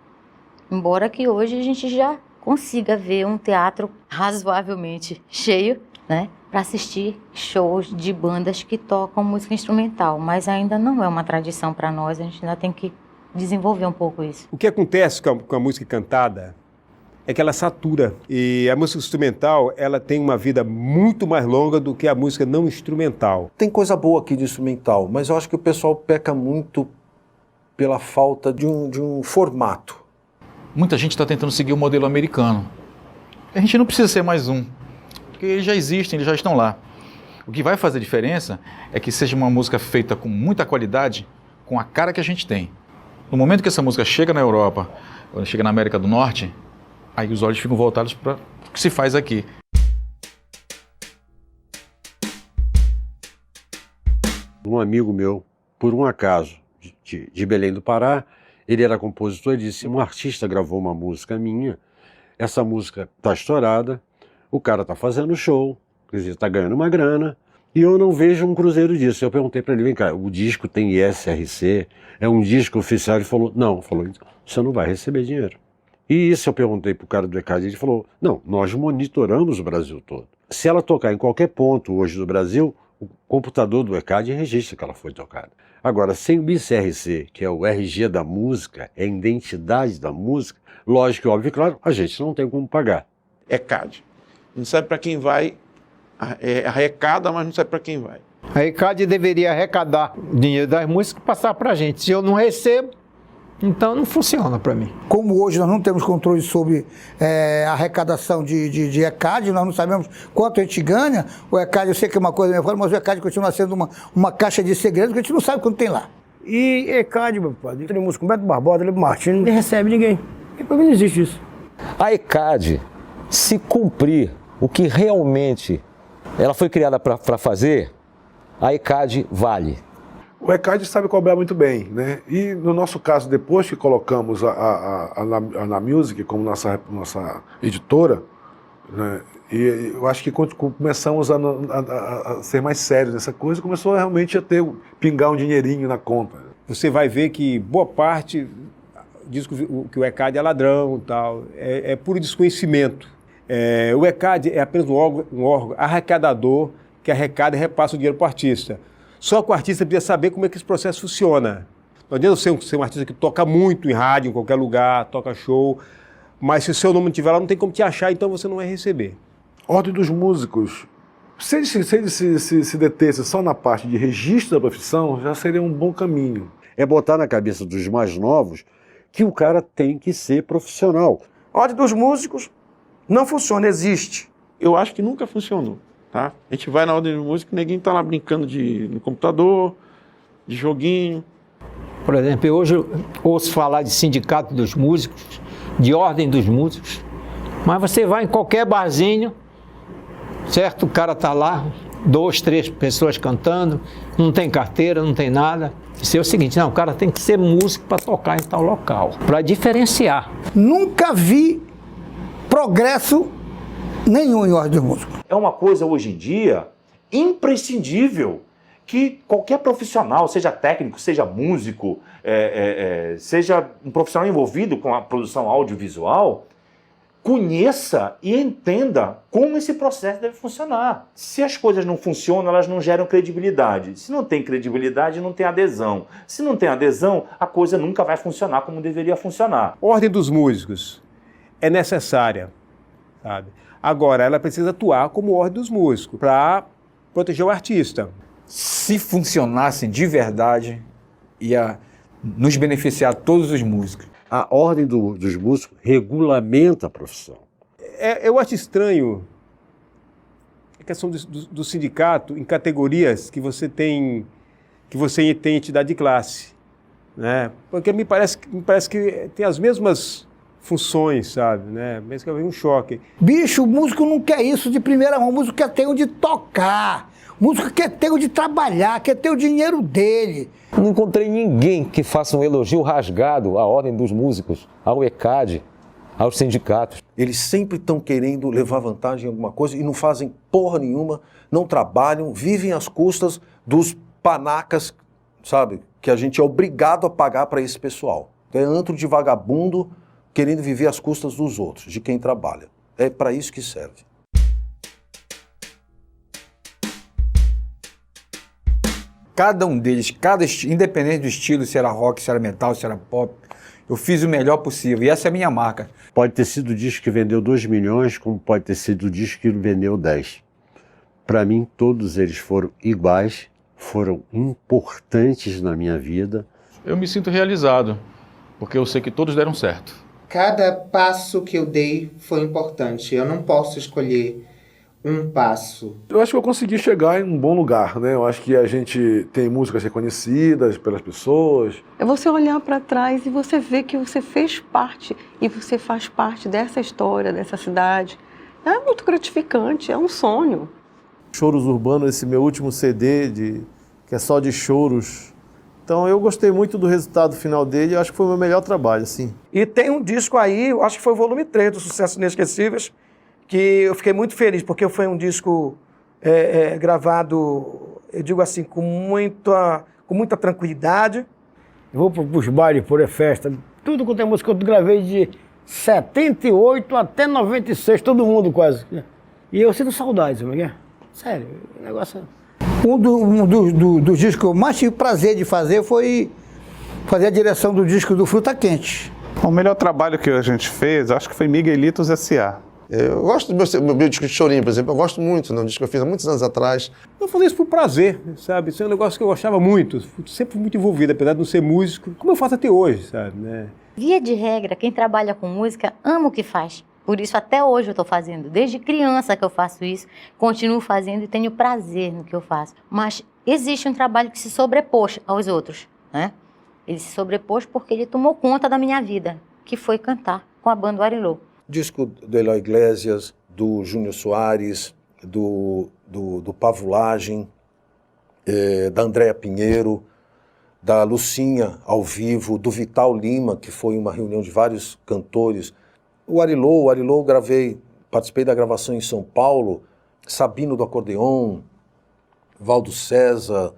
Embora que hoje a gente já consiga ver um teatro razoavelmente cheio, né, para assistir shows de bandas que tocam música instrumental, mas ainda não é uma tradição para nós, a gente ainda tem que desenvolver um pouco isso. O que acontece com a música cantada é que ela satura. E a música instrumental, ela tem uma vida muito mais longa do que a música não instrumental. Tem coisa boa aqui de instrumental, mas eu acho que o pessoal peca muito pela falta de um formato. Muita gente está tentando seguir o modelo americano. A gente não precisa ser mais um, porque eles já existem, eles já estão lá. O que vai fazer diferença é que seja uma música feita com muita qualidade, com a cara que a gente tem. No momento que essa música chega na Europa, ou chega na América do Norte, aí os olhos ficam voltados para o que se faz aqui. Um amigo meu, por um acaso, de Belém do Pará, ele era compositor, ele disse, um artista gravou uma música minha, essa música está estourada, o cara está fazendo show, quer dizer, está ganhando uma grana, e eu não vejo um cruzeiro disso. Eu perguntei para ele, vem cá, o disco tem ISRC, é um disco oficial? Ele falou, não, você não vai receber dinheiro. E isso eu perguntei para o cara do ECAD, ele falou, não, nós monitoramos o Brasil todo. Se ela tocar em qualquer ponto hoje do Brasil, o computador do ECAD registra que ela foi tocada. Agora, sem o ICRC, que é o RG da música, é a identidade da música, lógico, óbvio e claro, a gente não tem como pagar. ECAD. Não sabe para quem vai, arrecada, mas não sabe para quem vai. A ECAD deveria arrecadar o dinheiro das músicas e passar para a gente. Se eu não recebo, então não funciona para mim. Como hoje nós não temos controle sobre a arrecadação de ECAD, nós não sabemos quanto a gente ganha, o ECAD, eu sei que é uma coisa minha fora, mas o ECAD continua sendo uma caixa de segredos que a gente não sabe quanto tem lá. E ECAD, meu padre, tem música com Beto Barbosa, Leandro Martins, não recebe ninguém. E para mim não existe isso. A ECAD, se cumprir o que realmente ela foi criada para fazer, a ECAD vale. O ECAD sabe cobrar muito bem, né? E no nosso caso, depois que colocamos a Na Music como nossa editora, né? E eu acho que começamos a ser mais sérios nessa coisa, começou realmente a pingar um dinheirinho na conta. Você vai ver que boa parte diz que o ECAD é ladrão e tal, é puro desconhecimento. O ECAD é apenas um órgão arrecadador que arrecada e repassa o dinheiro para o artista. Só que o artista precisa saber como é que esse processo funciona. Não adianta ser um artista que toca muito em rádio, em qualquer lugar, toca show, mas se o seu nome não estiver lá, não tem como te achar, então você não vai receber. Ordem dos músicos. Se ele se detesse só na parte de registro da profissão, já seria um bom caminho. É botar na cabeça dos mais novos que o cara tem que ser profissional. Ordem dos músicos não funciona, existe. Eu acho que nunca funcionou. Tá? A gente vai na ordem de música e ninguém está lá brincando no computador, de joguinho. Por exemplo, eu hoje ouço falar de sindicato dos músicos, de ordem dos músicos, mas você vai em qualquer barzinho, certo? O cara está lá, 2, 3 pessoas cantando, não tem carteira, não tem nada. Isso é o seguinte, não, o cara tem que ser músico para tocar em tal local, para diferenciar. Nunca vi progresso nenhum em ordem dos músicos. É uma coisa hoje em dia imprescindível que qualquer profissional, seja técnico, seja músico, seja um profissional envolvido com a produção audiovisual, conheça e entenda como esse processo deve funcionar. Se as coisas não funcionam, elas não geram credibilidade. Se não tem credibilidade, não tem adesão. Se não tem adesão, a coisa nunca vai funcionar como deveria funcionar. Ordem dos músicos é necessária, sabe? Agora, ela precisa atuar como ordem dos músicos para proteger o artista. Se funcionasse de verdade, ia nos beneficiar todos os músicos. A ordem dos músicos regulamenta a profissão. Eu acho estranho a questão do sindicato em categorias que você tem entidade de classe, né? Porque me parece que tem as mesmas funções, sabe, né? Mesmo que haja um choque. Bicho, o músico não quer isso de primeira mão, o músico quer ter onde tocar, o músico quer ter onde trabalhar, quer ter o dinheiro dele. Não encontrei ninguém que faça um elogio rasgado à ordem dos músicos, ao ECAD, aos sindicatos. Eles sempre estão querendo levar vantagem em alguma coisa e não fazem porra nenhuma, não trabalham, vivem às custas dos panacas, sabe, que a gente é obrigado a pagar para esse pessoal. É antro de vagabundo querendo viver às custas dos outros, de quem trabalha. É para isso que serve. Cada um deles, independente do estilo, se era rock, se era metal, se era pop, eu fiz o melhor possível. E essa é a minha marca. Pode ter sido o disco que vendeu 2 milhões, como pode ter sido o disco que vendeu 10. Para mim, todos eles foram iguais, foram importantes na minha vida. Eu me sinto realizado, porque eu sei que todos deram certo. Cada passo que eu dei foi importante. Eu não posso escolher um passo. Eu acho que eu consegui chegar em um bom lugar, né? Eu acho que a gente tem músicas reconhecidas pelas pessoas. É você olhar para trás e você ver que você fez parte e você faz parte dessa história, dessa cidade. É muito gratificante, é um sonho. Choros Urbanos, esse meu último CD, que é só de choros. Então eu gostei muito do resultado final dele, eu acho que foi o meu melhor trabalho, assim. E tem um disco aí, eu acho que foi o volume 3 do Sucesso Inesquecíveis, que eu fiquei muito feliz, porque foi um disco gravado, eu digo assim, com muita tranquilidade. Eu vou para os bailes, por festa, tudo quanto é música eu gravei de 78 até 96, todo mundo quase. E eu sinto saudades, como é que é? Sério, o negócio... Um dos discos que eu mais tive prazer de fazer foi fazer a direção do disco do Fruta Quente. O melhor trabalho que a gente fez, acho que foi Miguelitos S.A. Eu gosto do meu disco de Chorinho, por exemplo, eu gosto muito, né? Um disco que eu fiz há muitos anos atrás. Eu fazia isso por prazer, sabe? Isso é um negócio que eu gostava muito, sempre fui muito envolvido, apesar de não ser músico, como eu faço até hoje, sabe? Né? Via de regra, quem trabalha com música ama o que faz. Por isso, até hoje eu estou fazendo. Desde criança que eu faço isso, continuo fazendo e tenho prazer no que eu faço. Mas existe um trabalho que se sobrepôs aos outros, né? Ele se sobrepôs porque ele tomou conta da minha vida, que foi cantar com a banda Arilô. Disco do Eloy Iglesias, do Júnior Soares, do Pavulagem, da Andréa Pinheiro, da Lucinha ao vivo, do Vital Lima, que foi uma reunião de vários cantores. O Arilô participei da gravação em São Paulo, Sabino do acordeon, Valdo César,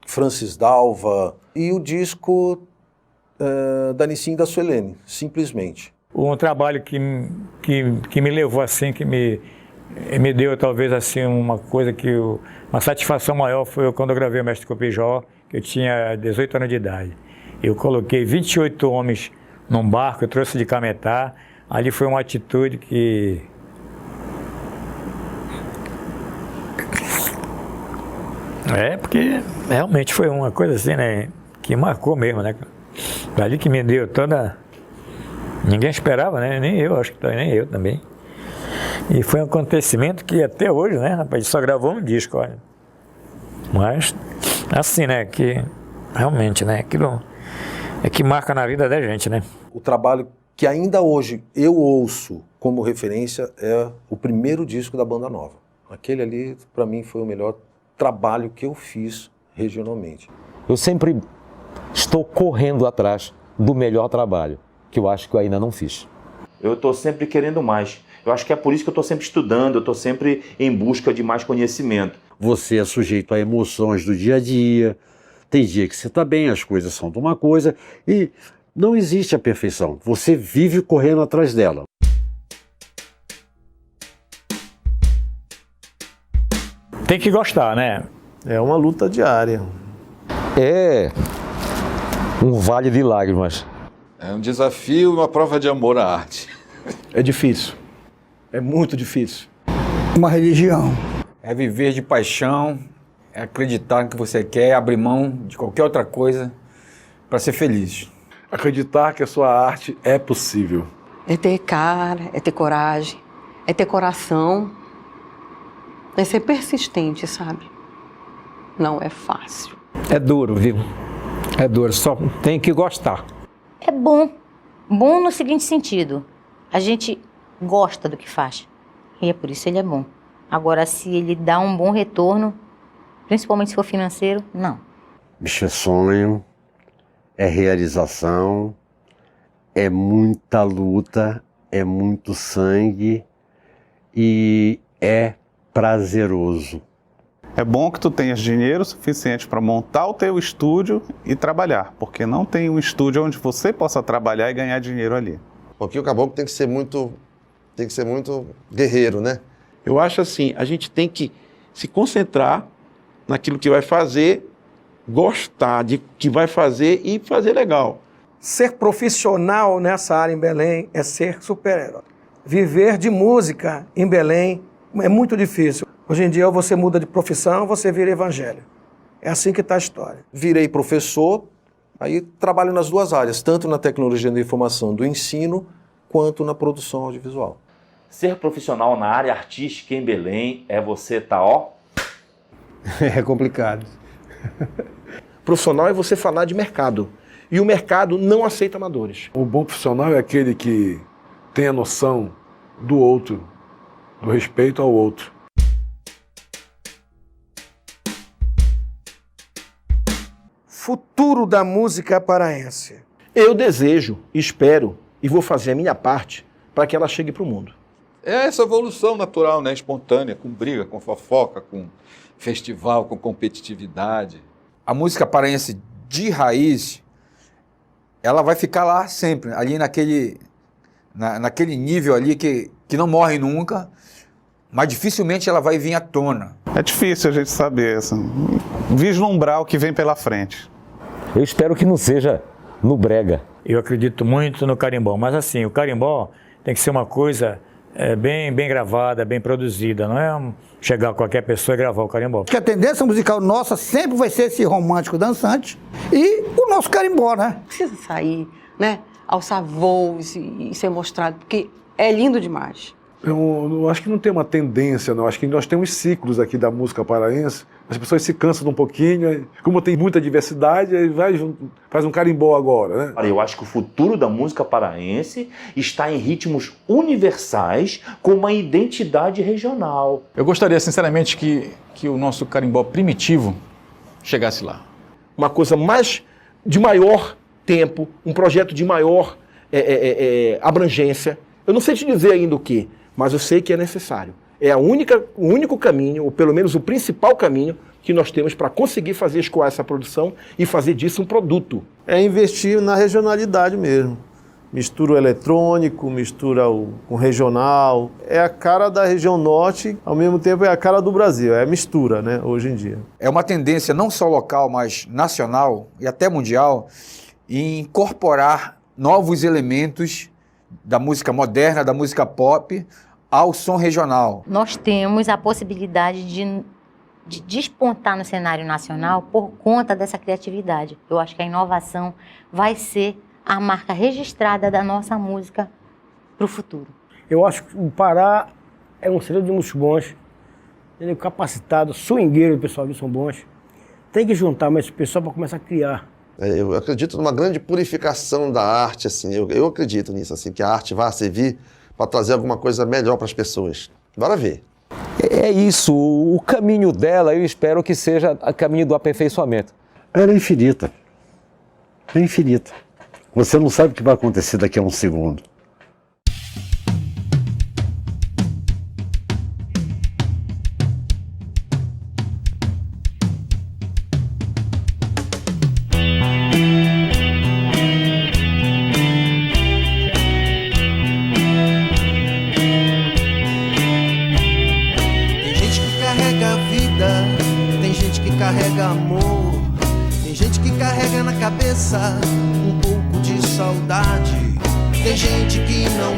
Francis Dalva, e o disco da Nissim e da Suelene, simplesmente. Um trabalho que me levou assim, que me deu talvez assim uma coisa uma satisfação maior foi quando eu gravei o Mestre Copijó, que eu tinha 18 anos de idade. Eu coloquei 28 homens num barco, eu trouxe de Cametá, ali foi uma atitude que... porque realmente foi uma coisa assim, né, que marcou mesmo, né? Ali que me deu toda... Ninguém esperava, né? Nem eu, acho que nem eu também. E foi um acontecimento que até hoje, né, rapaz, só gravou um disco, olha. Mas, assim, né, que realmente, né, aquilo é que marca na vida da gente, né? O trabalho que ainda hoje eu ouço como referência é o primeiro disco da Banda Nova. Aquele ali, para mim, foi o melhor trabalho que eu fiz regionalmente. Eu sempre estou correndo atrás do melhor trabalho, que eu acho que eu ainda não fiz. Eu estou sempre querendo mais. Eu acho que é por isso que eu estou sempre estudando, eu estou sempre em busca de mais conhecimento. Você é sujeito a emoções do dia a dia. Tem dia que você está bem, as coisas são de uma coisa e não existe a perfeição. Você vive correndo atrás dela. Tem que gostar, né? É uma luta diária. É um vale de lágrimas. É um desafio e uma prova de amor à arte. É difícil. É muito difícil. Uma religião. É viver de paixão, é acreditar no que você quer, abrir mão de qualquer outra coisa para ser feliz. Acreditar que a sua arte é possível. É ter cara, é ter coragem, é ter coração, é ser persistente, sabe? Não é fácil. É duro, viu? É duro, só tem que gostar. É bom. Bom no seguinte sentido. A gente gosta do que faz. E é por isso ele é bom. Agora, se ele dá um bom retorno, principalmente se for financeiro, não. Bicho, é sonho, é realização, é muita luta, é muito sangue e é prazeroso. É bom que tu tenhas dinheiro suficiente para montar o teu estúdio e trabalhar, porque não tem um estúdio onde você possa trabalhar e ganhar dinheiro ali. Porque o caboclo tem que ser muito guerreiro, né? Eu acho assim, a gente tem que se concentrar naquilo que vai fazer, gostar de que vai fazer e fazer legal. Ser profissional nessa área em Belém é ser super-herói. Viver de música em Belém é muito difícil. Hoje em dia você muda de profissão, você vira evangelho. É assim que está a história. Virei professor, aí trabalho nas duas áreas, tanto na tecnologia da informação do ensino, quanto na produção audiovisual. Ser profissional na área artística em Belém é você tá, ó... É complicado. Profissional é você falar de mercado. E o mercado não aceita amadores. O bom profissional é aquele que tem a noção do outro, do respeito ao outro. Futuro da música paraense. Eu desejo, espero e vou fazer a minha parte para que ela chegue para o mundo. É essa evolução natural, né? Espontânea, com briga, com fofoca, com festival, com competitividade. A música paraense de raiz, ela vai ficar lá sempre, ali naquele nível ali que não morre nunca, mas dificilmente ela vai vir à tona. É difícil a gente saber, assim, vislumbrar o que vem pela frente. Eu espero que não seja no brega. Eu acredito muito no carimbó, mas assim, o carimbó tem que ser uma coisa bem gravada, bem produzida, não é chegar qualquer pessoa e gravar o carimbó. Porque a tendência musical nossa sempre vai ser esse romântico dançante e o nosso carimbó, né? Precisa sair, né? Alçar voos e ser mostrado, porque é lindo demais. Eu acho que não tem uma tendência, não. Acho que nós temos ciclos aqui da música paraense. As pessoas se cansam de um pouquinho, como tem muita diversidade, aí faz um carimbó agora, né? Eu acho que o futuro da música paraense está em ritmos universais com uma identidade regional. Eu gostaria, sinceramente, que o nosso carimbó primitivo chegasse lá. Uma coisa de maior tempo, um projeto de maior abrangência. Eu não sei te dizer ainda o que, mas eu sei que é necessário. É o único caminho, ou pelo menos o principal caminho, que nós temos para conseguir fazer escoar essa produção e fazer disso um produto. É investir na regionalidade mesmo. Mistura o eletrônico, mistura com o regional. É a cara da região norte, ao mesmo tempo é a cara do Brasil. É a mistura, né, hoje em dia. É uma tendência não só local, mas nacional e até mundial, em incorporar novos elementos da música moderna, da música pop, ao som regional. Nós temos a possibilidade de despontar no cenário nacional por conta dessa criatividade. Eu acho que a inovação vai ser a marca registrada da nossa música para o futuro. Eu acho que o Pará é um celeiro de músicos bons, ele é capacitado, swingueiro, o pessoal viu, são bons. Tem que juntar mais esse pessoal para começar a criar. Eu acredito numa grande purificação da arte, assim. Eu acredito nisso, assim, que a arte vai servir para trazer alguma coisa melhor para as pessoas. Bora ver. é isso, o caminho dela eu espero que seja o caminho do aperfeiçoamento. Ela é infinita. É infinita. Você não sabe o que vai acontecer daqui a um segundo. Tem gente que carrega a vida, tem gente que carrega amor, tem gente que carrega na cabeça um pouco de saudade. Tem gente que não